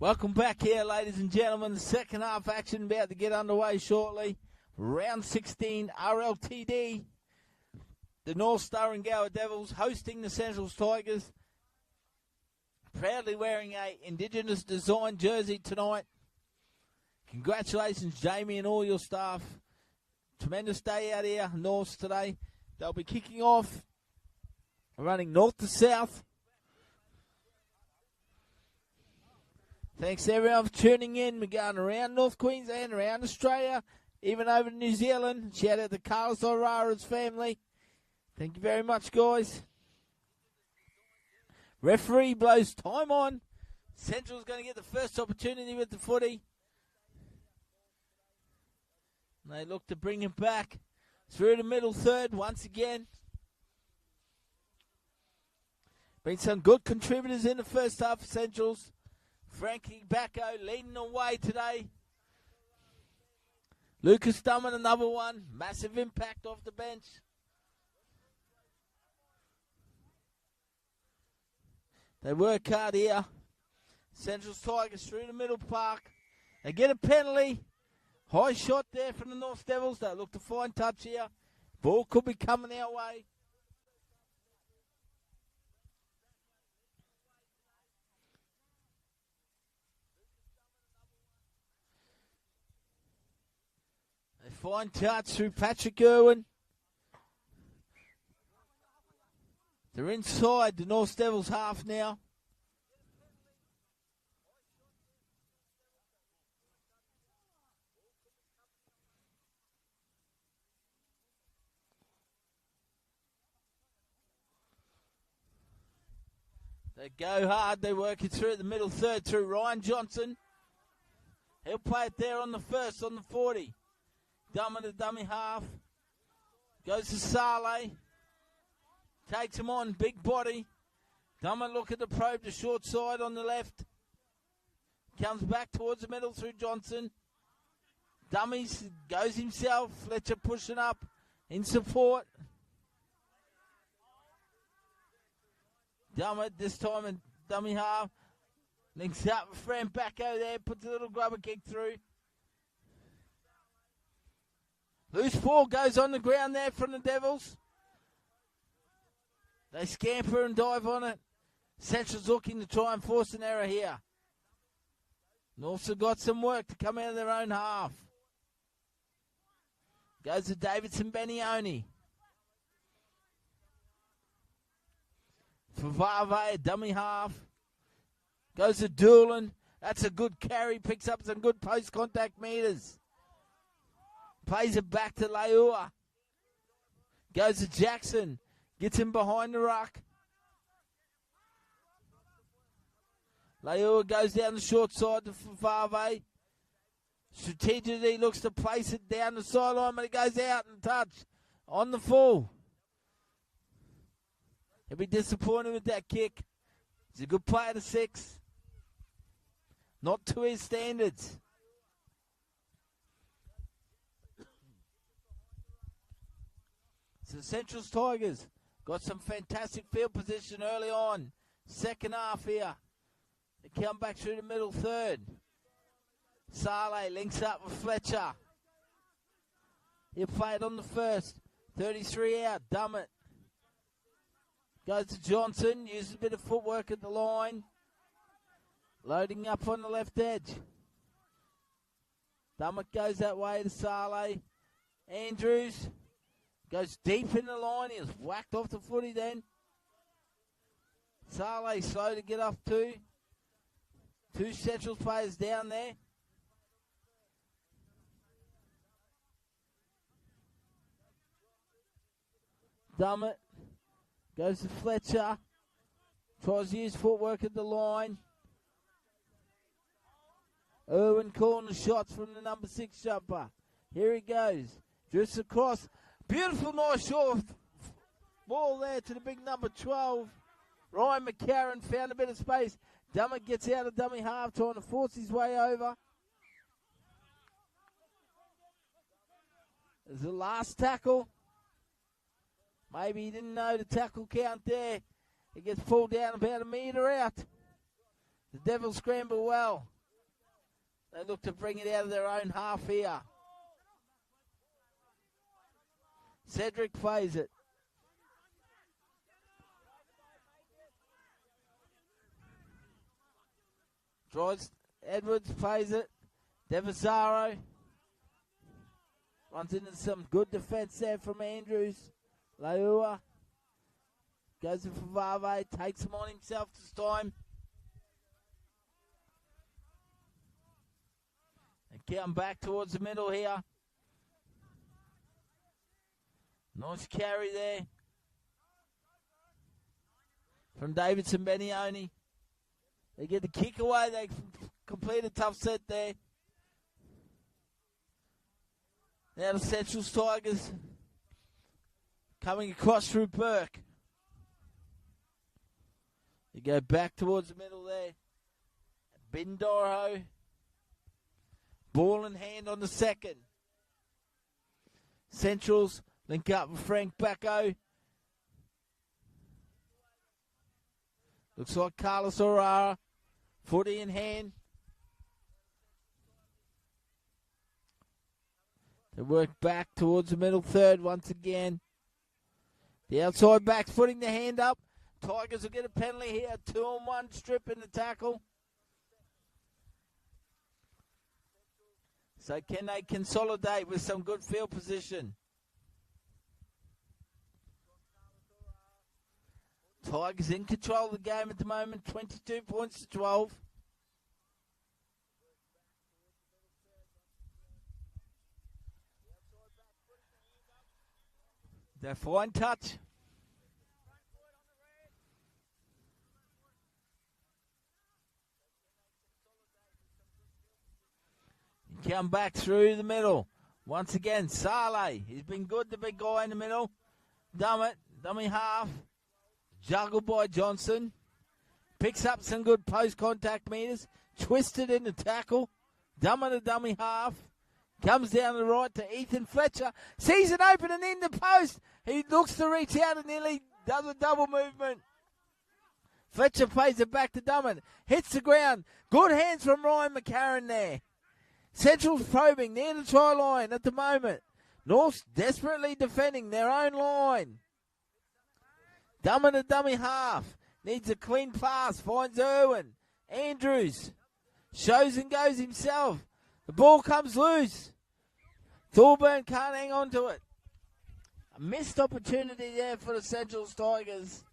Welcome back here, ladies and gentlemen. The second half action about to get underway shortly. Round 16, RLTD. The North Star and Gower Devils hosting the Centrals Tigers. Proudly wearing a Indigenous design jersey tonight. Congratulations, Jamie, and all your staff. Tremendous day out here, Norths today. They'll be kicking off, running north to south. Thanks to everyone for tuning in. We're going around North Queensland, around Australia, even over to New Zealand. Shout out to Carlos O'Rara's family. Thank you very much, guys. Referee blows time on. Central's going to get the first opportunity with the footy. And they look to bring it back through the middle third once again. Been some good contributors in the first half for Centrals. Frankie Bacco leading the way today. Lucas Dummett, another one. Massive impact off the bench. They work hard here. Central's Tigers through the middle park. They get a penalty. High shot there from the North Devils. They look to find touch here. Ball could be coming our way. They find touch through Patrick Irwin. They're inside the North Devils half now. They go hard. They work it through the middle third through Ryan Johnson. He'll play it there on the first, on the 40. Dummy to dummy half. Goes to Saleh. Takes him on, big body. Dummy look at the probe, the short side on the left. Comes back towards the middle through Johnson. Dummies goes himself. Fletcher pushing up in support. Dummett this time in dummy half. Links up with Fran Bacco there. Puts a little grubber kick through. Loose ball goes on the ground there from the Devils. They scamper and dive on it. Central's looking to try and force an error here. Norths have got some work to come out of their own half. Goes to Davidson Benioni. Favave, a dummy half. Goes to Doolan. That's a good carry. Picks up some good post-contact meters. Plays it back to Leua. Goes to Jackson. Gets him behind the ruck. Leua goes down the short side to Favave. Strategically looks to place it down the sideline, but it goes out and touch on the full. He'll be disappointed with that kick. He's a good player to 6. Not to his standards. So Central's Tigers got some fantastic field position early on. Second half here. They come back through the middle third. Saleh links up with Fletcher. He'll play it on the first. 33 out. Dummett. Goes to Johnson. Uses a bit of footwork at the line. Loading up on the left edge. Dummett goes that way to Saleh. Andrews goes deep in the line. He was whacked off the footy then. Saleh slow to get up to. 2 Central players down there. Dummett goes to Fletcher. Tries to use footwork at the line. Irwin calling the shots from the number 6 jumper. Here he goes. Drifts across. Beautiful North Shore ball there to the big number 12. Ryan McCarron found a bit of space. Dummett gets out of dummy half, trying to force his way over. There's the last tackle. Maybe he didn't know the tackle count there. He gets pulled down about a metre out. The Devils scramble well. They look to bring it out of their own half here. Cedric plays it. Draws. Edwards plays it. Devizaro runs into some good defense there from Andrews. Laua goes in for Vave. Takes him on himself this time. And come back towards the middle here. Nice carry there from Davidson Benioni. They get the kick away. They complete a tough set there. Now the Centrals Tigers coming across through Burke. You go back towards the middle there. Bindoro. Ball in hand on the second. Centrals link up with Frank Bacco. Looks like Carlos O'Rara. Footy in hand. They work back towards the middle third once again. The outside back's putting the hand up. Tigers will get a penalty here. 2-on-1 strip in the tackle. So can they consolidate with some good field position? Tigers in control of the game at the moment. 22 points to 12. They're fine touch. You come back through the middle. Once again, Saleh. He's been good, the big guy in the middle. Dummy half. Juggled by Johnson. Picks up some good post-contact meters. Twisted in the tackle. Dummy half. Comes down the right to Ethan Fletcher. Sees it open and in the post. He looks to reach out and nearly does a double movement. Fletcher plays it back to Drummond. Hits the ground. Good hands from Ryan McCarron there. Central's probing near the try line at the moment. North's desperately defending their own line. Dummy half. Needs a clean pass. Finds Irwin. Andrews. Shows and goes himself. The ball comes loose. Thorburn can't hang on to it. A missed opportunity there for the Centrals Tigers.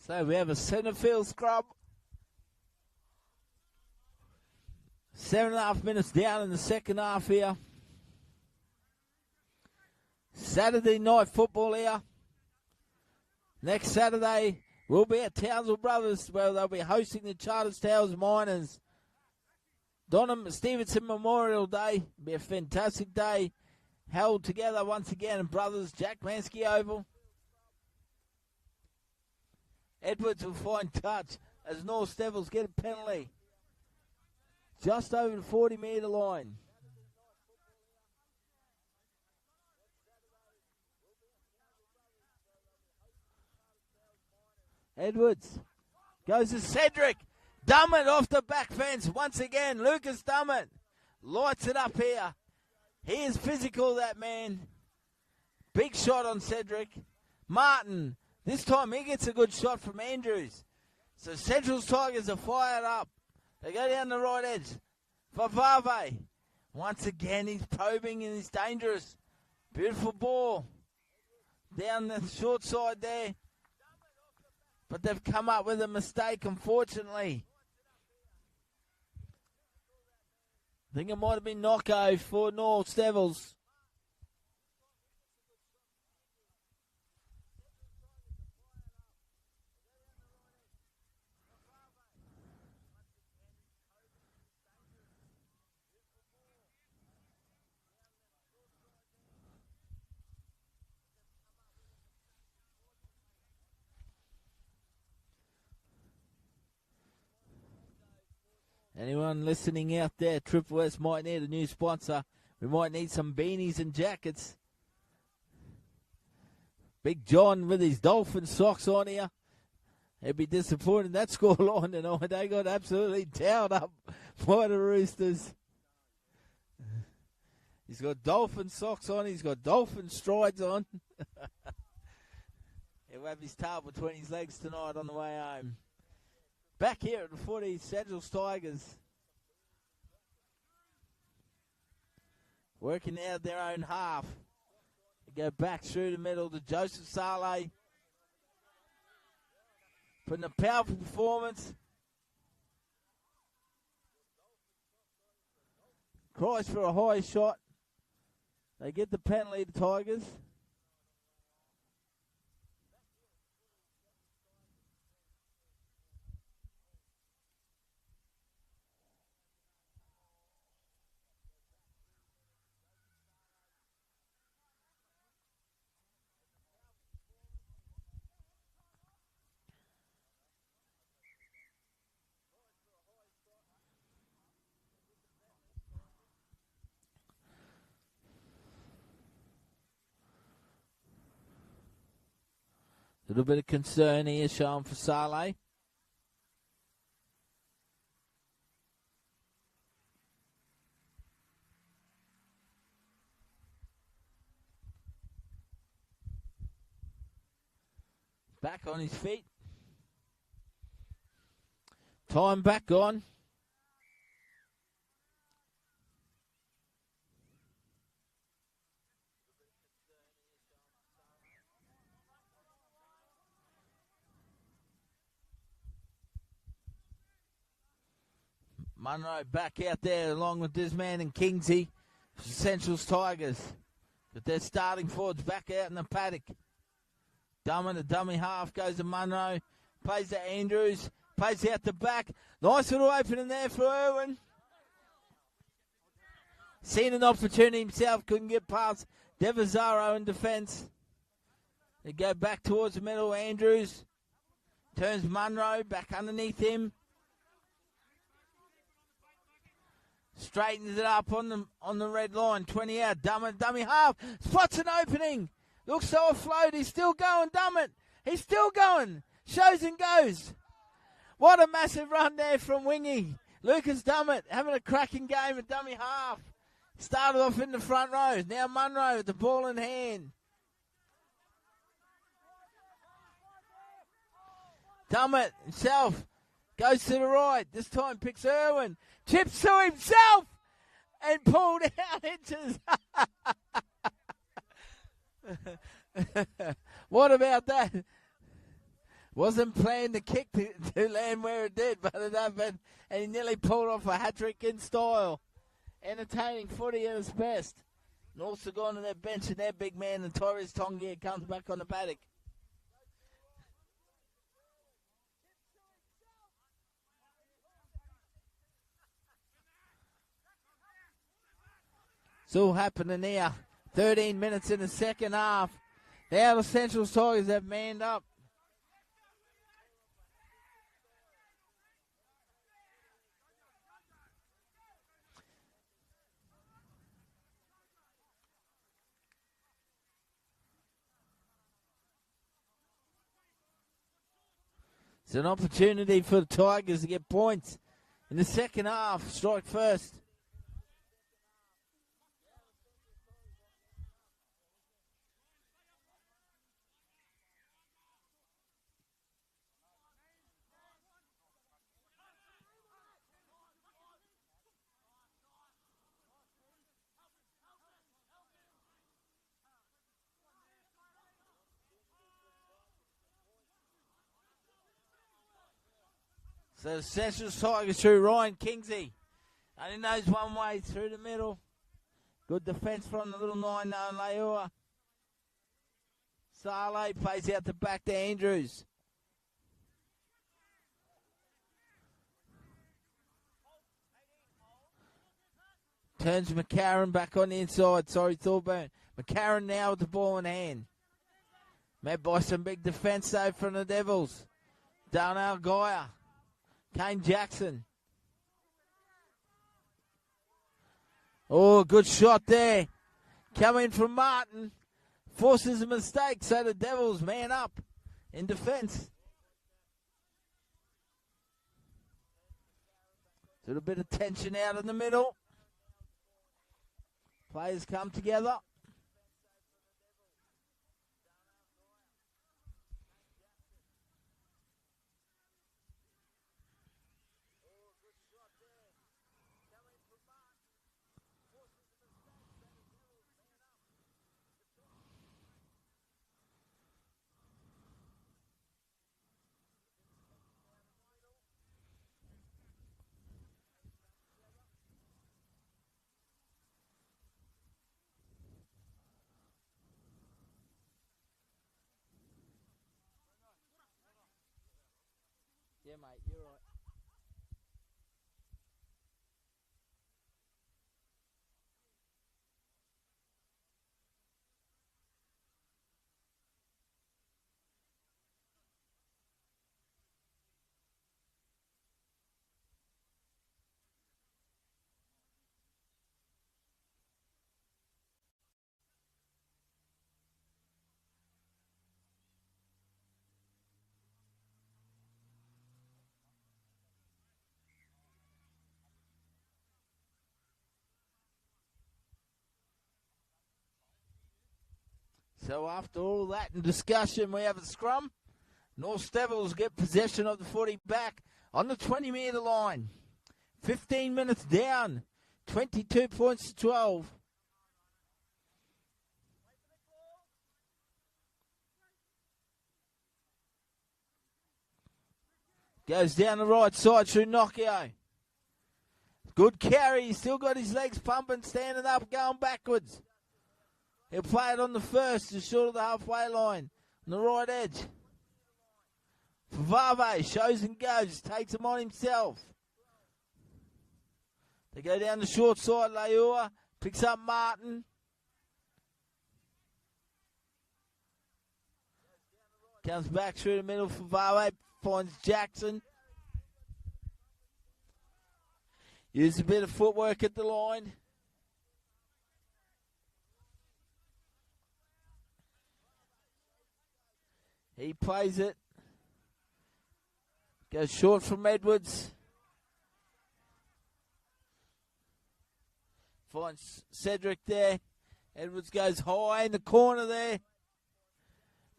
So we have a centre field scrub. 7.5 minutes down in the second half here. Saturday night football here. Next Saturday will be at Townsville Brothers, where they'll be hosting the Charters Towers Miners. Donham Stevenson Memorial Day. Be a fantastic day. Held together once again in Brothers Jack Lansky Oval. Edwards will find touch as North Devils get a penalty. Just over the 40-metre line. Edwards goes to Cedric. Dummett off the back fence once again. Lucas Dummett lights it up here. He is physical, that man. Big shot on Cedric. Martin. This time he gets a good shot from Andrews. So Central's Tigers are fired up. They go down the right edge for Vave. Once again he's probing and he's dangerous. Beautiful ball. Down the short side there. But they've come up with a mistake, unfortunately. I think it might have been knockout for North Devils. Anyone listening out there, Triple S might need a new sponsor. We might need some beanies and jackets. Big John with his dolphin socks on here. He'd be disappointed in that scoreline tonight. They got absolutely towed up by the Roosters. He's got dolphin socks on. He's got dolphin strides on. He'll have his tail between his legs tonight on the way home. Back here at the footy, Sedgell's Tigers. Working out their own half. They go back through the middle to Joseph Saleh. Putting a powerful performance. Cries for a high shot. They get the penalty, the Tigers. A little bit of concern here shown for Saleh. Back on his feet. Time back on. Munro back out there along with this man and Kingsey. Central's Tigers. But their starting forwards back out in the paddock. Dummer, the dummy half goes to Munro. Plays to Andrews. Plays out the back. Nice little opening there for Irwin. Seen an opportunity himself. Couldn't get past Devazaro in defence. They go back towards the middle. Andrews. Turns Munro back underneath him. Straightens it up on the red line. 20 out. Dummy half. Spots an opening. Looks so afloat. He's still going. Dummett. He's still going. Shows and goes. What a massive run there from Wingy. Lucas Dummett having a cracking game at dummy half. Started off in the front row. Now Munro with the ball in hand. Dummett himself goes to the right. This time picks Irwin. Chips to himself and pulled out into What about that? Wasn't planned to kick to land where it did, but it happened, and he nearly pulled off a hat-trick in style. Entertaining footy at its best. And also gone to their bench, and their big man, and Torres Tongia, comes back on the paddock. It's all happening here. 13 minutes in the second half. Now the Central Tigers have manned up. It's an opportunity for the Tigers to get points in the second half. Strike first. So the Central Tigers through Ryan Kingsey. Only knows one way through the middle. Good defence from the little 9 Leua. Saleh plays out the back to Andrews. Turns McCarron back on the inside. Sorry, Thorburn. McCarron now with the ball in hand. Met by some big defence though from the Devils. Darnell Geyer. Kane Jackson. Oh, good shot there. Coming from Martin. Forces a mistake, so the Devils man up in defence. A little bit of tension out in the middle. Players come together. Yeah, mate, you're right. So after all that and discussion, we have a scrum. North Devils get possession of the footy back on the 20-metre line. 15 minutes down, 22 points to 12. Goes down the right side through Nokia. Good carry. He's still got his legs pumping, standing up, going backwards. He'll play it on the first, just short of the halfway line, on the right edge. Favave shows and goes, takes him on himself. They go down the short side, Leua picks up Martin. Comes back through the middle, Favave finds Jackson. Uses a bit of footwork at the line. He plays it. Goes short from Edwards. Finds Cedric there. Edwards goes high in the corner there.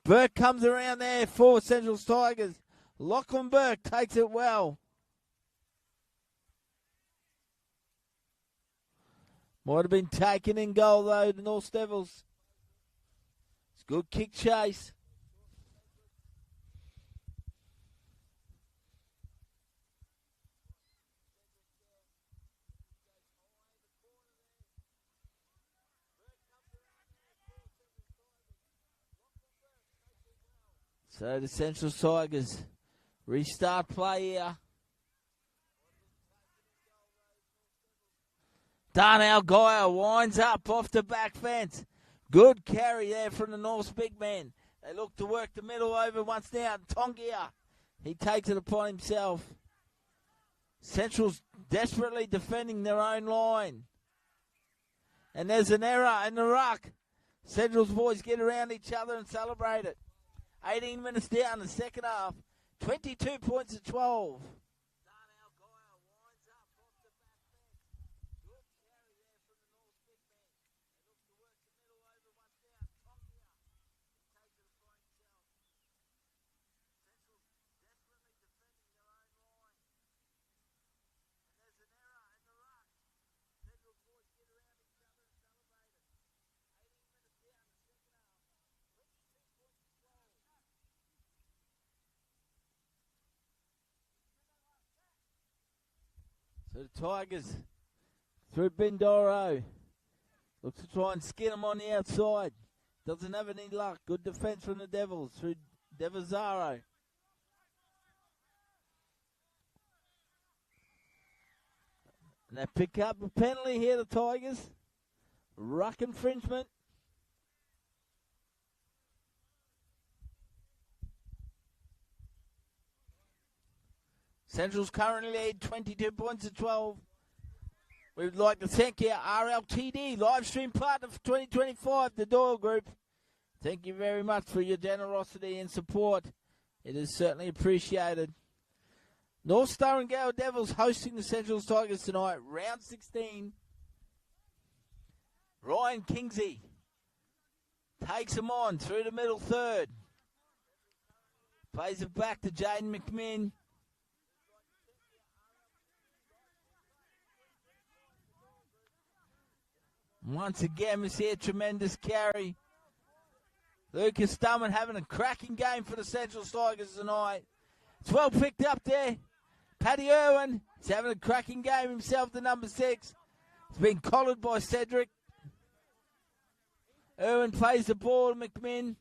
Burke comes around there for Central Tigers. Lachlan Burke takes it well. Might have been taken in goal though, the North Devils. It's a good kick chase. So the Central Tigers restart play here. Darnell Geyer winds up off the back fence. Good carry there from the North's big man. They look to work the middle over once now. Tongia, he takes it upon himself. Central's desperately defending their own line. And there's an error in the ruck. Central's boys get around each other and celebrate it. 18 minutes down the second half. 22 points to 12. So the Tigers through Bindoro. Looks to try and skin him on the outside. Doesn't have any luck. Good defence from the Devils through Devazaro. And they pick up a penalty here, the Tigers. Ruck infringement. Central's currently lead 22 points to 12. We'd like to thank our RLTD live stream partner for 2025, the Doyle Group. Thank you very much for your generosity and support. It is certainly appreciated. North Star and Gale Devils hosting the Central Tigers tonight, round 16. Ryan Kingsey takes them on through the middle third. Plays it back to Jaden McMinn. Once again, we see a tremendous carry. Lucas Stumman having a cracking game for the Central Tigers tonight. It's well picked up there. Paddy Irwin is having a cracking game himself, the number 6. It's been collared by Cedric. Irwin plays the ball to McMinn.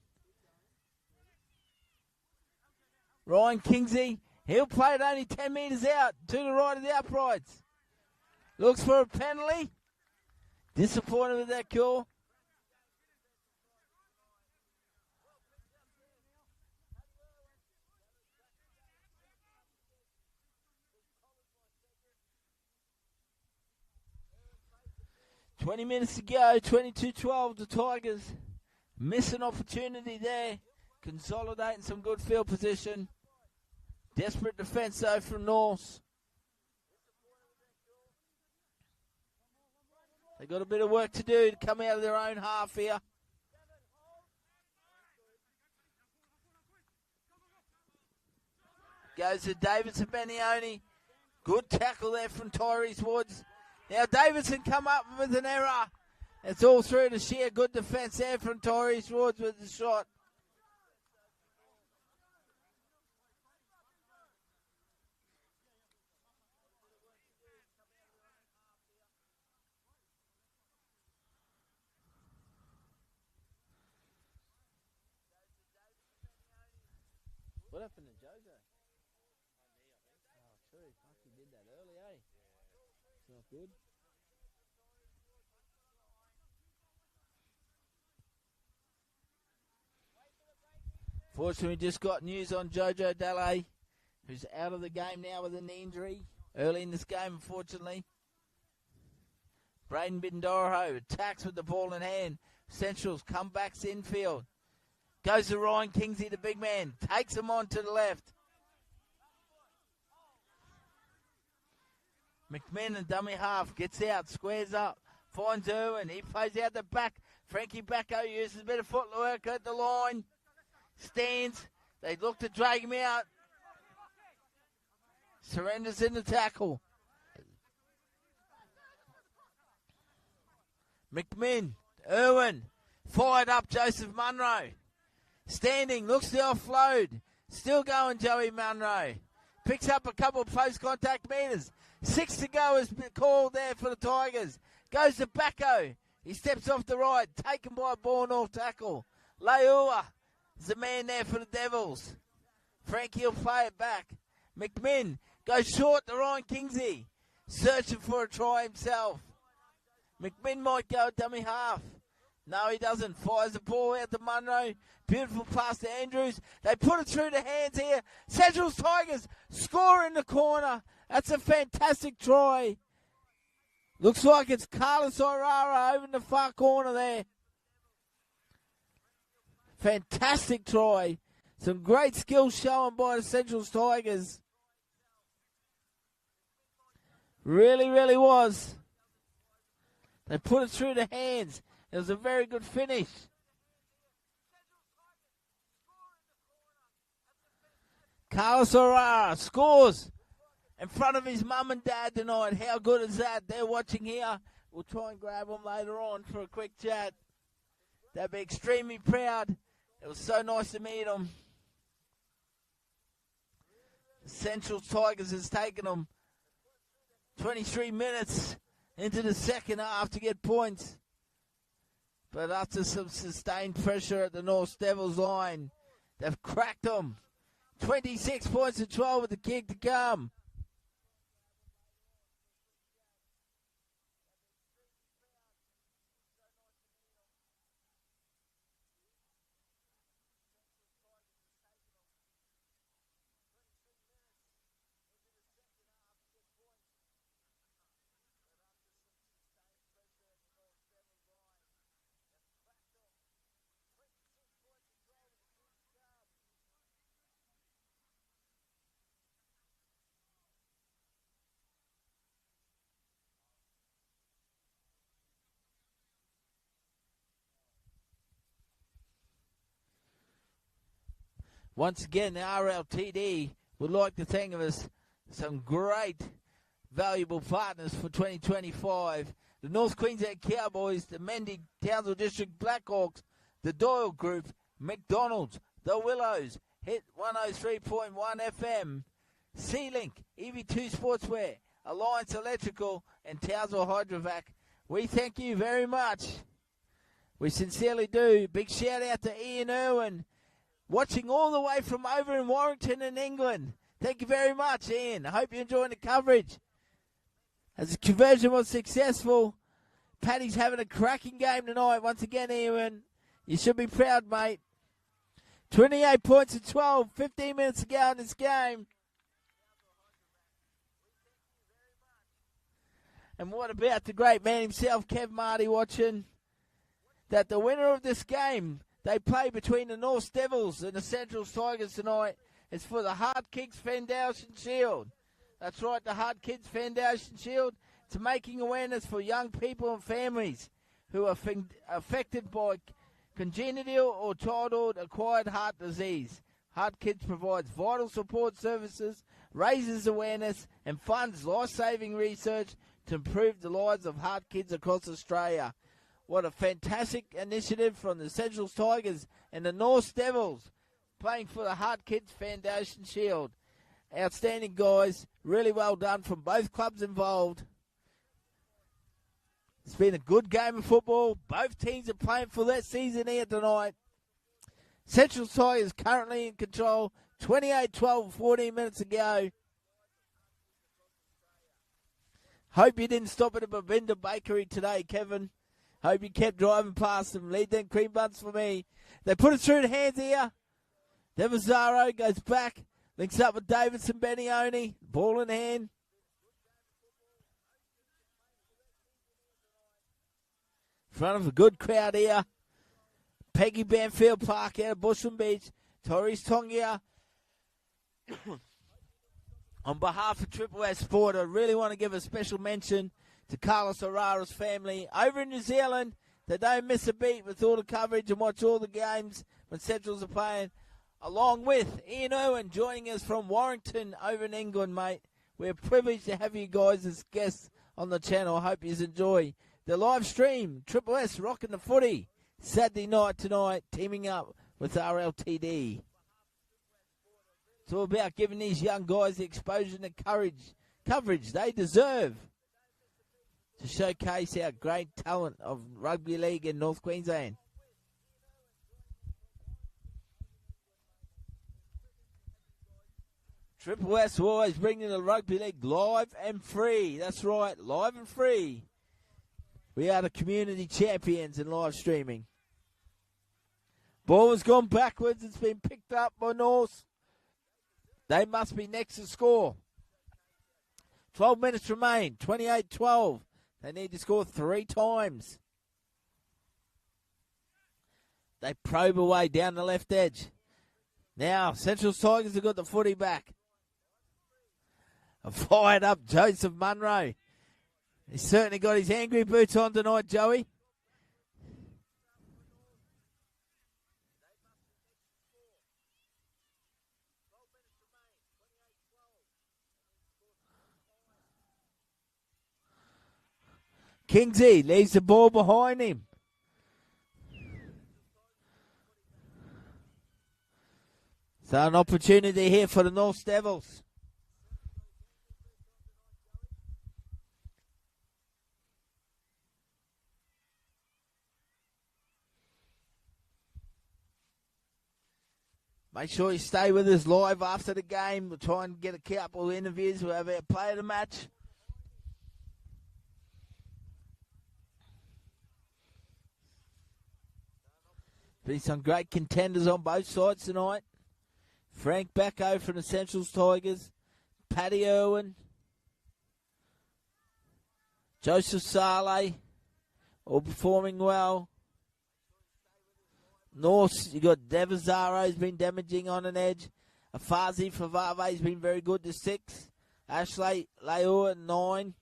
Ryan Kingsey, he'll play it only 10 metres out to the right of the uprights. Looks for a penalty. Disappointed with that call. $20 minutes to go, 22-12, the Tigers miss an opportunity there, consolidating some good field position. Desperate defence though from Norse. They got a bit of work to do to come out of their own half here. Goes to Davidson Benioni. Good tackle there from Tyrese Woods. Now Davidson come up with an error. It's all through to sheer good defence there from Tyrese Woods with the shot. What happened to Jojo? Oh, true. Fuck, he did that early, eh? It's not good. Fortunately, we just got news on Jojo Dalle, who's out of the game now with an injury early in this game, unfortunately. Braden Bindoroho attacks with the ball in hand. Central's comebacks infield. Goes to Ryan Kingsley, the big man. Takes him on to the left. McMinn and dummy half. Gets out, squares up. Finds Irwin. He plays out the back. Frankie Bacco uses a bit of footwork at the line. Stands. They look to drag him out. Surrenders in the tackle. McMinn. Irwin. Fired up Joseph Munro. Standing. Looks to offload. Still going Joey Munro. Picks up a couple of post-contact meters. 6 to go is called there for the Tigers. Goes to Bacco. He steps off the right. Taken by a ball-north tackle. Leua is the man there for the Devils. Frankie will play it back. McMinn goes short to Ryan Kingsley. Searching for a try himself. McMinn might go dummy half. No, he doesn't. Fires the ball out to Munro. Beautiful pass to Andrews. They put it through the hands here. Central's Tigers score in the corner. That's a fantastic try. Looks like it's Carlos O'Rara over in the far corner there. Fantastic try. Some great skill shown by the Central's Tigers. Really, really was. They put it through the hands. It was a very good finish. Carlos O'Rara scores in front of his mum and dad tonight. How good is that? They're watching here. We'll try and grab them later on for a quick chat. They'll be extremely proud. It was so nice to meet them. The Central Tigers has taken them 23 minutes into the second half to get points. But after some sustained pressure at the North Devils line, they've cracked them. 26 points to 12 with the kick to come. Once again, the RLTD would like to thank us some great, valuable partners for 2025. The North Queensland Cowboys, the Mendy Townsville District Blackhawks, the Doyle Group, McDonald's, the Willows, Hit 103.1 FM, C-Link, EV2 Sportswear, Alliance Electrical, and Townsville Hydrovac. We thank you very much. We sincerely do. Big shout out to Ian Irwin, watching all the way from over in Warrington in England. Thank you very much, Ian. I hope you're enjoying the coverage. As the conversion was successful, Paddy's having a cracking game tonight. Once again, Ian, you should be proud, mate. 28 points to 12, 15 minutes to go in this game. And what about the great man himself, Kev Marty, watching that the winner of this game, they play between the North Devils and the Central Tigers tonight. It's for the Hard Kicks Foundation Shield. That's right, the Hard Kids Foundation Shield. It's making awareness for young people and families who are affected by congenital or childhood-acquired heart disease. Hard Kids provides vital support services, raises awareness, and funds life-saving research to improve the lives of heart kids across Australia. What a fantastic initiative from the Central Tigers and the North Devils playing for the Heart Kids Foundation Shield. Outstanding, guys. Really well done from both clubs involved. It's been a good game of football. Both teams are playing for their season here tonight. Central Tigers currently in control. 28-12, 14 minutes to go. Hope you didn't stop at a Babinda Bakery today, Kevin. Hope you kept driving past them. Lead them cream buns for me. They put it through the hands here. Devazaro goes back. Links up with Davidson Benioni. Ball in hand. In front of a good crowd here. Peggy Banfield Park out of Bushman Beach. Torres Tongia. On behalf of Triple S Sport, I really want to give a special mention to Carlos Herrera's family over in New Zealand. They don't miss a beat with all the coverage and watch all the games when Centrals are playing. Along with Ian Owen joining us from Warrington over in England, mate. We're privileged to have you guys as guests on the channel. I hope you enjoy the live stream. Triple S rocking the footy Saturday night tonight, teaming up with RLTD. It's all about giving these young guys the exposure and the coverage they deserve to showcase our great talent of rugby league in North Queensland. Triple S will always bringing the rugby league live and free. That's right, live and free. We are the community champions in live streaming. Ball has gone backwards. It's been picked up by North. They must be next to score. 12 minutes remain. 28-12. They need to score 3 times. They probe away down the left edge. Now, Central Tigers have got the footy back. A fired up Joseph Munro. He's certainly got his angry boots on tonight, Joey. Kingsey leaves the ball behind him. So an opportunity here for the North Devils. Make sure you stay with us live after the game. We'll try and get a couple of interviews. We'll have our player of the match. Been some great contenders on both sides tonight. Frank Bacco from the Centrals Tigers. Paddy Irwin. Joseph Saleh. All performing well. North, you got Devazaro's been damaging on an edge. Afazi Favave's been very good to 6. Ashley Leor at 9.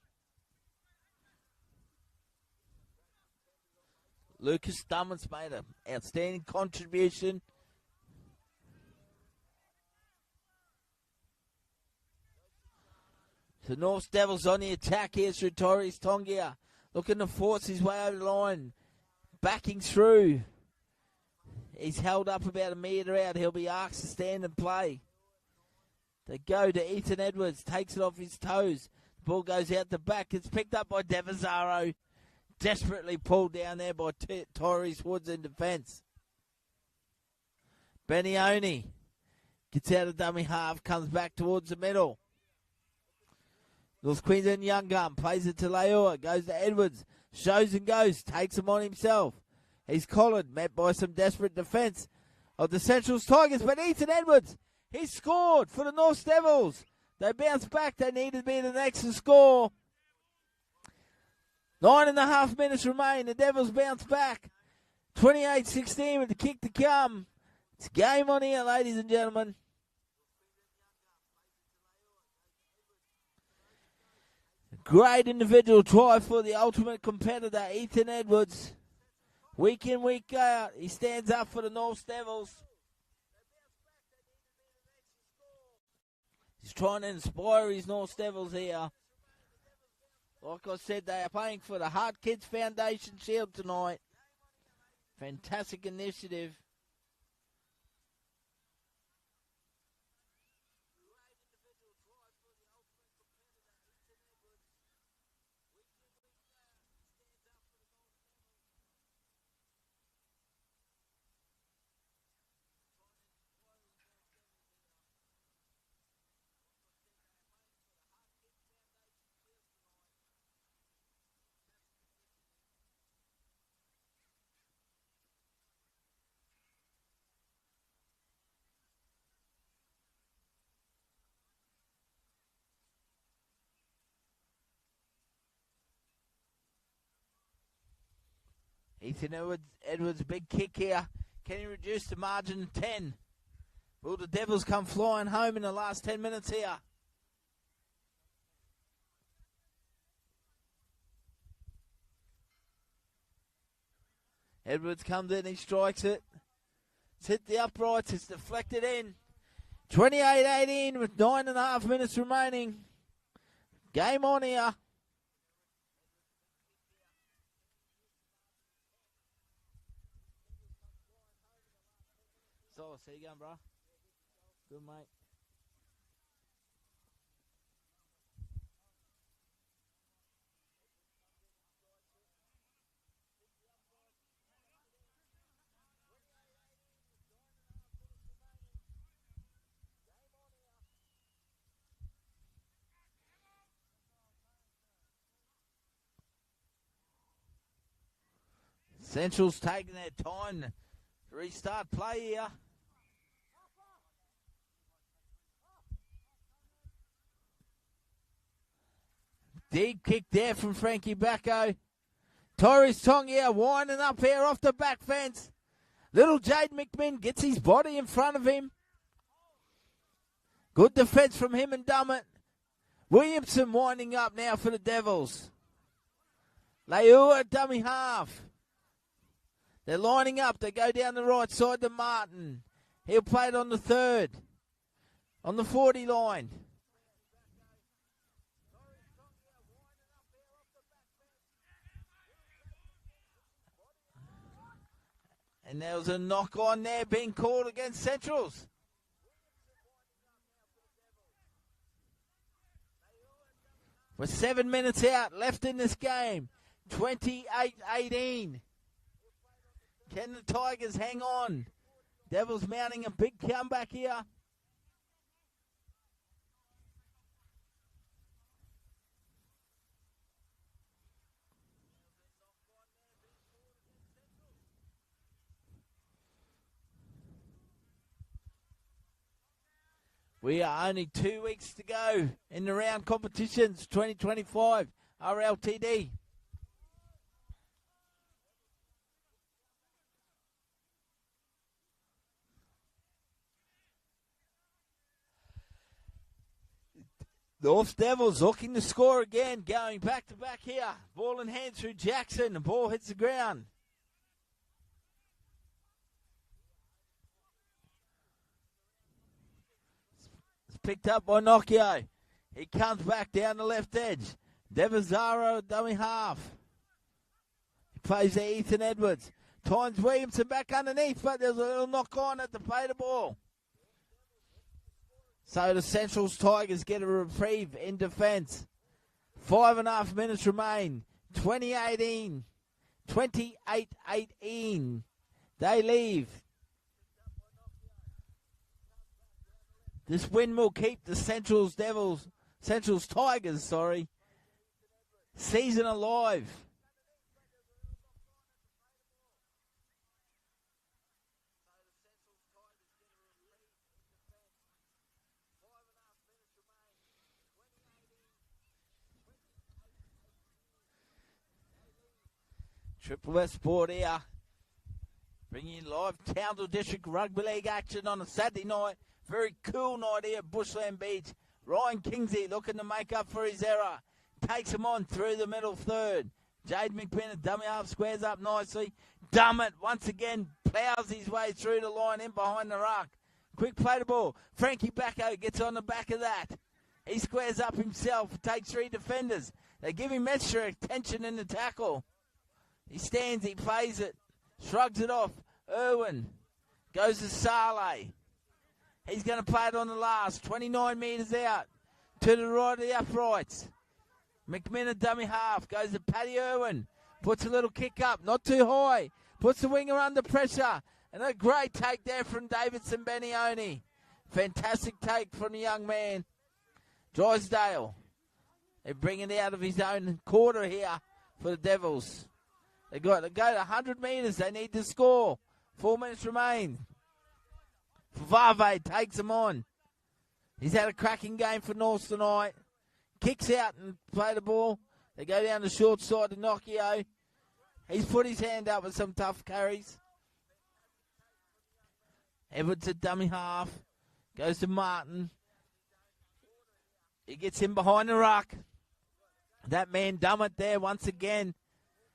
Lucas Dummons made an outstanding contribution. The North Devils on the attack here through Torres Tongia. Looking to force his way over the line. Backing through. He's held up about a metre out. He'll be asked to stand and play. They go to Ethan Edwards. Takes it off his toes. The ball goes out the back. It's picked up by Devizaro. Desperately pulled down there by Torres Woods in defence. Benioni gets out of dummy half. Comes back towards the middle. North Queensland young gun. Plays it to Leua. Goes to Edwards. Shows and goes. Takes him on himself. He's collared. Met by some desperate defence of the Centrals Tigers. But Ethan Edwards, he scored for the North Devils. They bounced back. They needed to be the next to score. 9.5 minutes remain. The Devils bounce back. 28-16 with the kick to come. It's game on here, ladies and gentlemen. Great individual try for the ultimate competitor, Ethan Edwards. Week in, week out, he stands up for the North Devils. He's trying to inspire his North Devils here. Like I said, they are playing for the Heart Kids Foundation Shield tonight. Fantastic initiative. Ethan Edwards, big kick here. Can he reduce the margin to 10? Will the Devils come flying home in the last 10 minutes here? Edwards comes in, he strikes it. It's hit the uprights, it's deflected in. 28-18 with 9.5 minutes remaining. Game on here. So, see you again, bro. Good, mate. Central's taking their time to restart play here. Deep kick there from Frankie Bacco. Torres Tongia winding up here off the back fence. Little Jade McMinn gets his body in front of him. Good defence from him and Dummett. Williamson winding up now for the Devils. Leua dummy half. They're lining up. They go down the right side to Martin. He'll play it on the 3rd. On the 40 line. And there was a knock on there being called against Centrals. We're 7 minutes out left in this game. 28-18. Can the Tigers hang on? Devils mounting a big comeback here. We are only 2 weeks to go in the round competitions 2025 RLTD. North Devils looking to score again, going back to back here. Ball in hand through Jackson. The ball hits the ground. It's picked up by Nokia. He comes back down the left edge. Devazaro, dummy half. He plays to Ethan Edwards. Tynes Williamson back underneath, but there's a little knock on at the play the ball. So the Centrals Tigers get a reprieve in defence. 5.5 minutes remain. 2018. They leave. This win will keep the Centrals Tigers, season alive. Triple S Sport here, bringing you live Townsville District Rugby League action on a Saturday night. Very cool night here at Bushland Beach. Ryan Kingsley looking to make up for his error. Takes him on through the middle third. Jade McMinn, dummy half, squares up nicely. Dummett once again plows his way through the line in behind the ruck. Quick play the ball. Frankie Bacco gets on the back of that. He squares up himself, takes 3 defenders. They give him extra attention in the tackle. He stands, he plays it, shrugs it off. Irwin goes to Saleh. He's going to play it on the last, 29 metres out, to the right of the uprights. McMinn, dummy half, goes to Paddy Irwin. Puts a little kick up, not too high. Puts the winger under pressure. And a great take there from Davidson Benioni. Fantastic take from the young man. Drysdale. They bring it out of his own quarter here for the Devils. They got to go to 100 metres. They need to score. 4 minutes remain. Favave takes them on. He's had a cracking game for North tonight. Kicks out and play the ball. They go down the short side to Nokia. He's put his hand up with some tough carries. Edwards a dummy half. Goes to Martin. He gets him behind the ruck. That man Dummett there once again.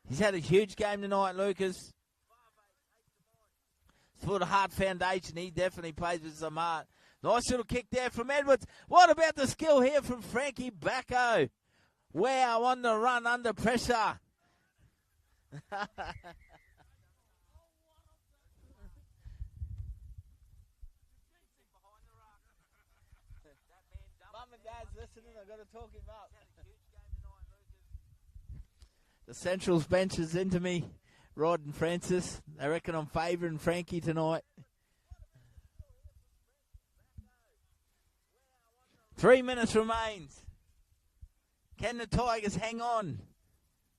He's had a huge game tonight, Lucas. For the Heart Foundation, he definitely plays with some heart. Nice little kick there from Edwards. What about the skill here from Frankie Bacco? Wow, on the run, under pressure. Mum and Dad's listening, I've got to talk him up. The Central's bench is into me. Rod and Francis, they reckon I'm favouring Frankie tonight. 3 minutes remains. Can the Tigers hang on?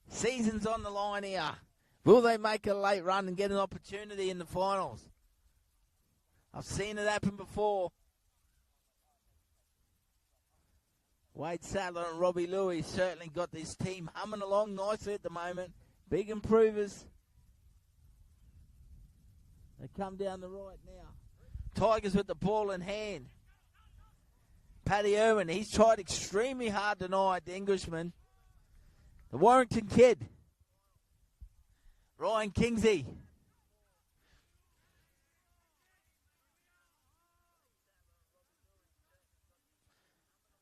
Season's on the line here. Will they make a late run and get an opportunity in the finals? I've seen it happen before. Wade Sadler and Robbie Louis certainly got this team humming along nicely at the moment. Big improvers. They come down the right now. Tigers with the ball in hand. Paddy Irwin, he's tried extremely hard tonight, the Englishman. The Warrington kid. Ryan Kingsley.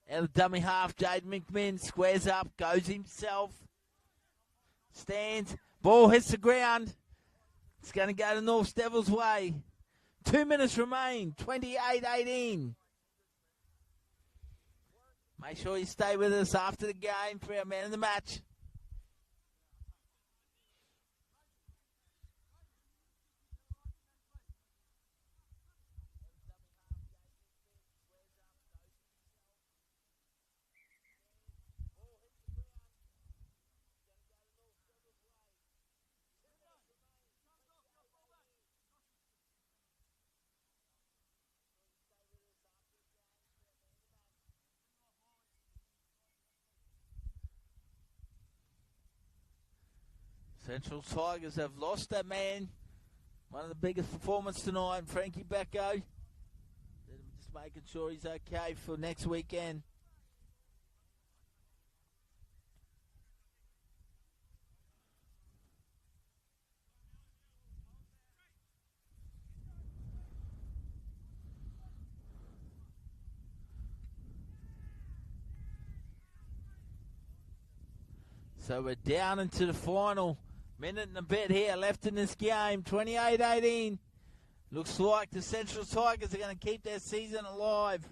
And the dummy half, Jade McMinn, squares up, goes himself. Stands, ball hits the ground. It's going to go to North Devils' way. 2 minutes remain, 28-18. Make sure you stay with us after the game for our man of the match. Central Tigers have lost that man. One of the biggest performances tonight, Frankie Bacco. Just making sure he's okay for next weekend. So we're down into the final minute and a bit here left in this game. 28-18. Looks like the Central Tigers are going to keep their season alive.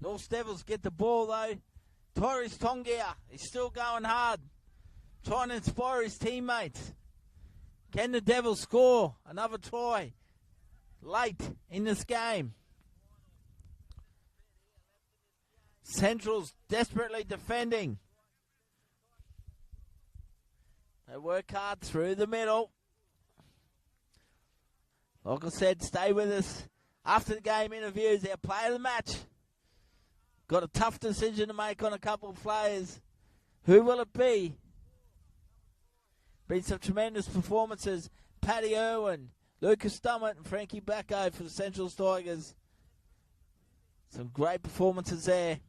North Devils get the ball though. Torres Tongia is still going hard, trying to inspire his teammates. Can the Devils score another try late in this game? Central's desperately defending. They work hard through the middle. Like I said, stay with us. After the game interviews, our player of the match. Got a tough decision to make on a couple of players. Who will it be? Been some tremendous performances. Paddy Irwin, Lucas Dummett and Frankie Backo for the Central Tigers. Some great performances there.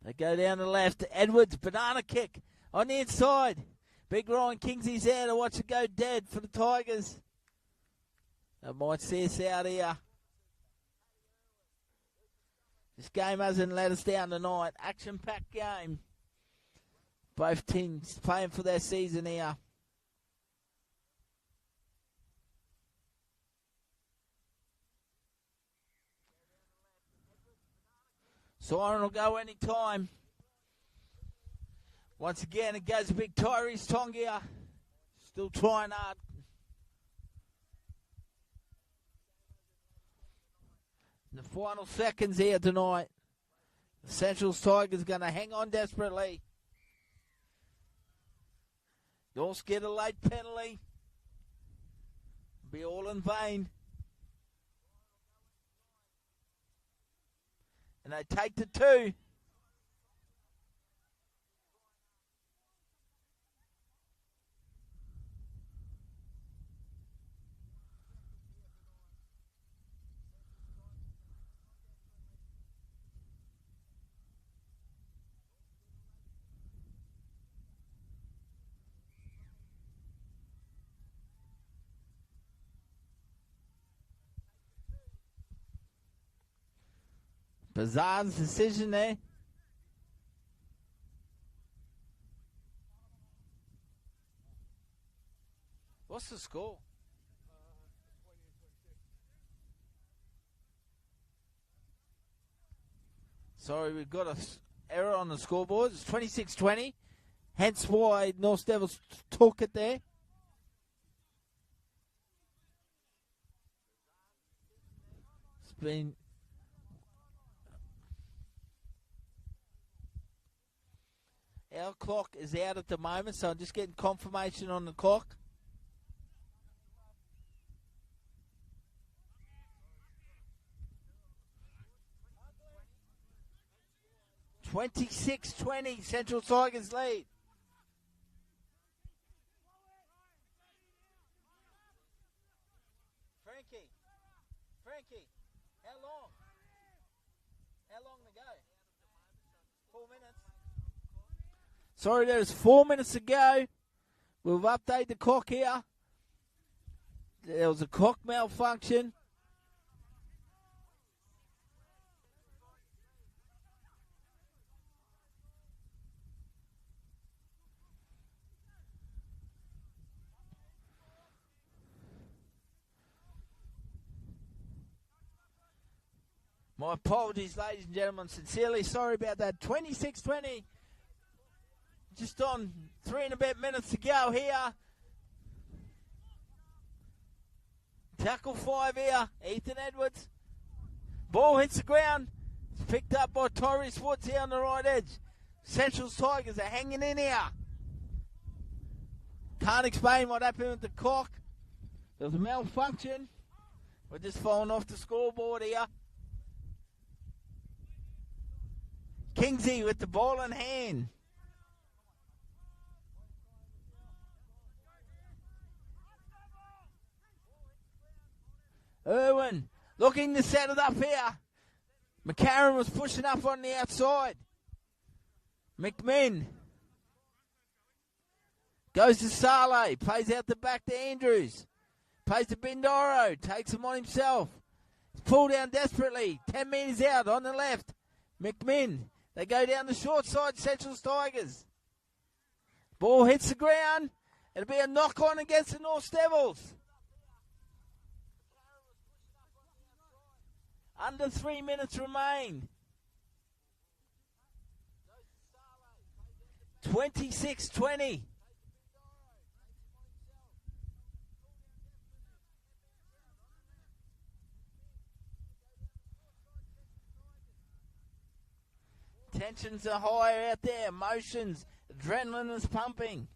They go down the left. Edwards, banana kick on the inside. Big Ryan Kingsley's there to watch it go dead for the Tigers. They might see us out here. This game hasn't let us down tonight. Action-packed game. Both teams playing for their season here. Siren will go any time. Once again, it goes a big Tyrese Tongia. Still trying hard. In the final seconds here tonight. The Central Tigers going to hang on desperately. Norths get a late penalty. Be all in vain. And they take the 2. Bizarre decision there. What's the score? Sorry, we've got an error on the scoreboard. It's 26-20. Hence why North Devils took it there. It's been... Our clock is out at the moment, so I'm just getting confirmation on the clock. (26-20) Central Tigers lead. Frankie, how long? How long to go? 4 minutes. Sorry, there's 4 minutes to go. We'll update the clock here. There was a clock malfunction. My apologies, ladies and gentlemen. Sincerely sorry about that. 26-20. Just on 3 and a bit minutes to go here. Tackle 5 here. Ethan Edwards. Ball hits the ground. It's picked up by Tyrese Woods here on the right edge. Central Tigers are hanging in here. Can't explain what happened with the clock. There was a malfunction. We're just falling off the scoreboard here. Kingsley with the ball in hand. Irwin looking to set it up here. McCarron was pushing up on the outside. McMinn goes to Saleh. Plays out the back to Andrews. Plays to Bindoro. Takes him on himself. Pulled down desperately. 10 metres out on the left. McMinn. They go down the short side, Central's Tigers. Ball hits the ground. It'll be a knock-on against the North Devils. Under 3 minutes remain. 26-20. Tensions are higher out there. Emotions. Adrenaline is pumping.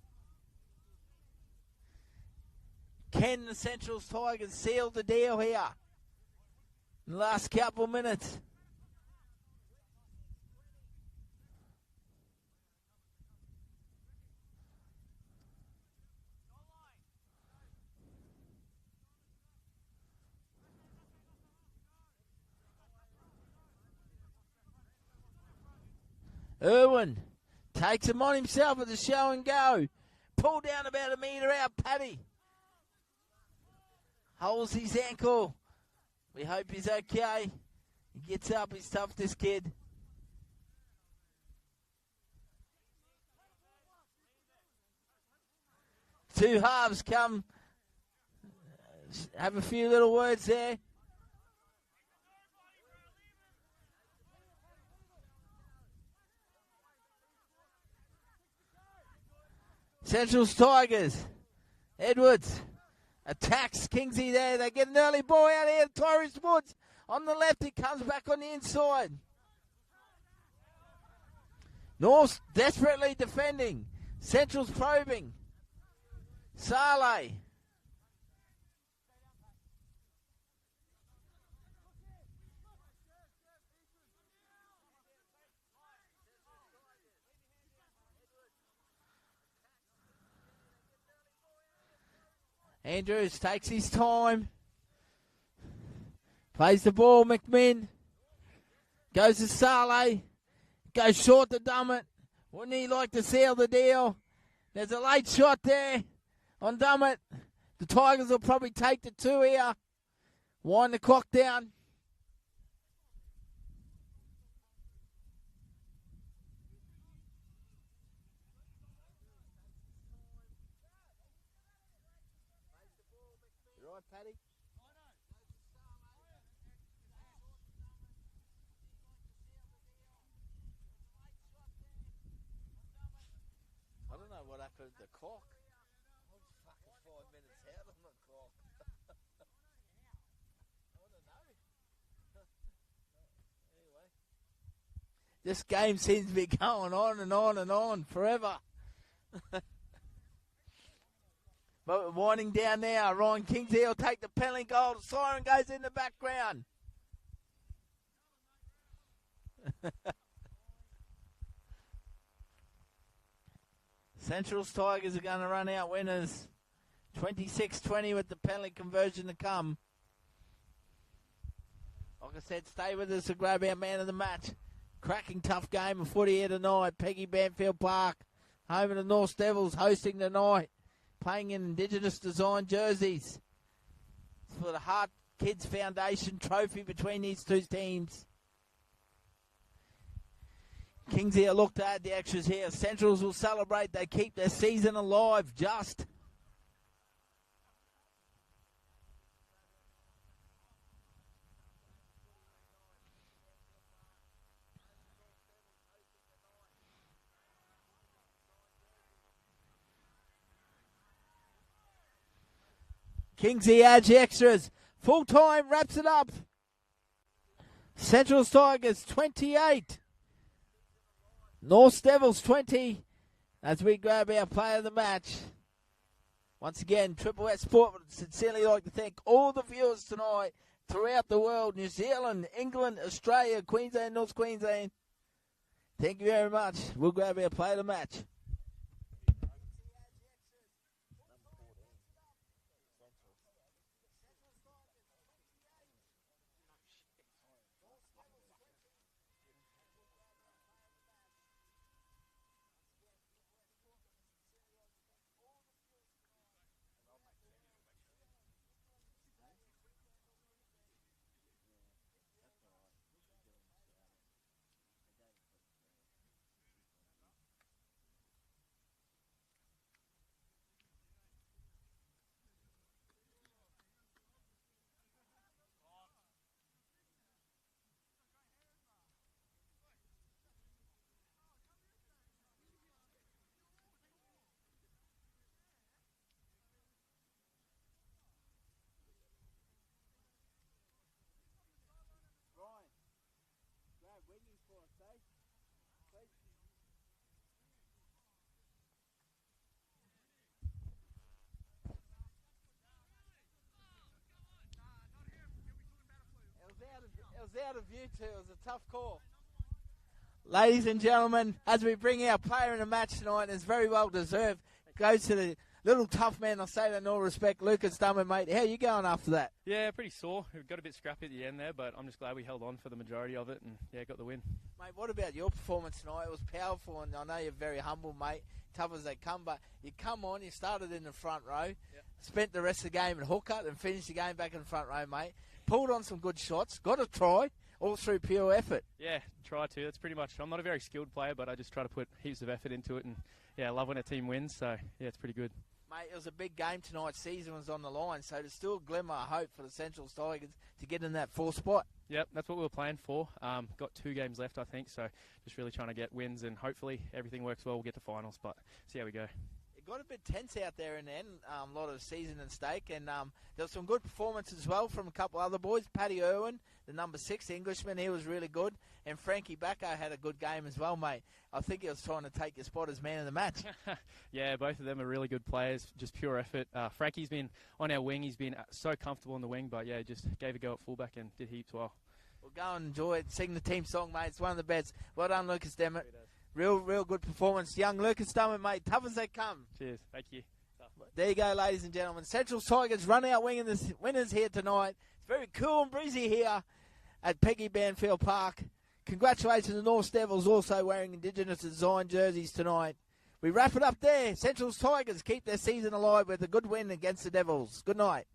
Can the Central's Tigers seal the deal here? In the last couple of minutes. Irwin takes him on himself at the show and go. Pull down about a metre out, Paddy. Holds his ankle. We hope he's okay. He gets up. He's tough, this kid. Two halves come. Have a few little words there. Central's Tigers. Edwards attacks Kingsley there. They get an early ball out here. Tyrese Woods on the left. He comes back on the inside. North desperately defending. Central's probing. Saleh. Andrews takes his time. Plays the ball, McMinn. Goes to Saleh. Goes short to Dummett. Wouldn't he like to seal the deal? There's a late shot there on Dummett. The Tigers will probably take the 2 here. Wind the clock down. Paddy? I don't know what happened to the clock. I'm fucking 5 minutes out on the clock. I don't know. Anyway. This game seems to be going on and on and on forever. But we're winding down now. Ryan Kingsley will take the penalty goal. The siren goes in the background. Central's Tigers are going to run out winners. 26-20 with the penalty conversion to come. Like I said, stay with us to grab our man of the match. Cracking tough game of footy here tonight. Peggy Banfield Park. Home of the North Devils hosting tonight. Playing in Indigenous design jerseys. It's for the Heart Kids Foundation trophy between these two teams. Kingsley will look to add the extras here. Centrals will celebrate. They keep their season alive just. Kingsley adds extras. Full time wraps it up. Central's Tigers 28. North Devils 20. As we grab our player of the match. Once again, Triple S Sport would sincerely like to thank all the viewers tonight throughout the world. New Zealand, England, Australia, Queensland, North Queensland. Thank you very much. We'll grab our player of the match. out of view too. It was a tough call. Ladies and gentlemen, as we bring our player in the match tonight, and it's very well deserved, goes to the little tough man, I say that in all respect, Lucas Dummer, mate. How you going after that? Yeah, pretty sore. We got a bit scrappy at the end there, but I'm just glad we held on for the majority of it and, yeah, got the win. Mate, what about your performance tonight? It was powerful, and I know you're very humble, mate, tough as they come, but you come on, you started in the front row, spent the rest of the game at hooker, and finished the game back in the front row, mate. Pulled on some good shots, got a try, all through pure effort. Yeah, try to. That's pretty much, I'm not a very skilled player, but I just try to put heaps of effort into it, and, yeah, I love when a team wins, so, yeah, it's pretty good. Mate, it was a big game tonight. Season was on the line, so there's still a glimmer of hope for the Central Tigers to get in that fourth spot. Yep, that's what we were playing for. Got 2 games left, I think, so just really trying to get wins, and hopefully everything works well. We'll get to finals, but see how we go. It got a bit tense out there in the end, a lot of season at stake, and there was some good performances as well from a couple other boys. Paddy Irwin, the number 6 Englishman, he was really good, and Frankie Bacco had a good game as well, mate. I think he was trying to take your spot as man of the match. Yeah, both of them are really good players, just pure effort. Frankie's been on our wing. He's been so comfortable on the wing, but, yeah, just gave a go at fullback and did heaps well. Well, go and enjoy it. Sing the team song, mate. It's one of the best. Well done, Lucas Demmett. Real good performance. Young Lucas Demmett, mate. Tough as they come. Cheers. Thank you. There you go, ladies and gentlemen. Central Tigers run out winners here tonight. It's very cool and breezy here at Peggy Banfield Park. Congratulations to the North Devils, also wearing Indigenous design jerseys tonight. We wrap it up there. Central Tigers keep their season alive with a good win against the Devils. Good night.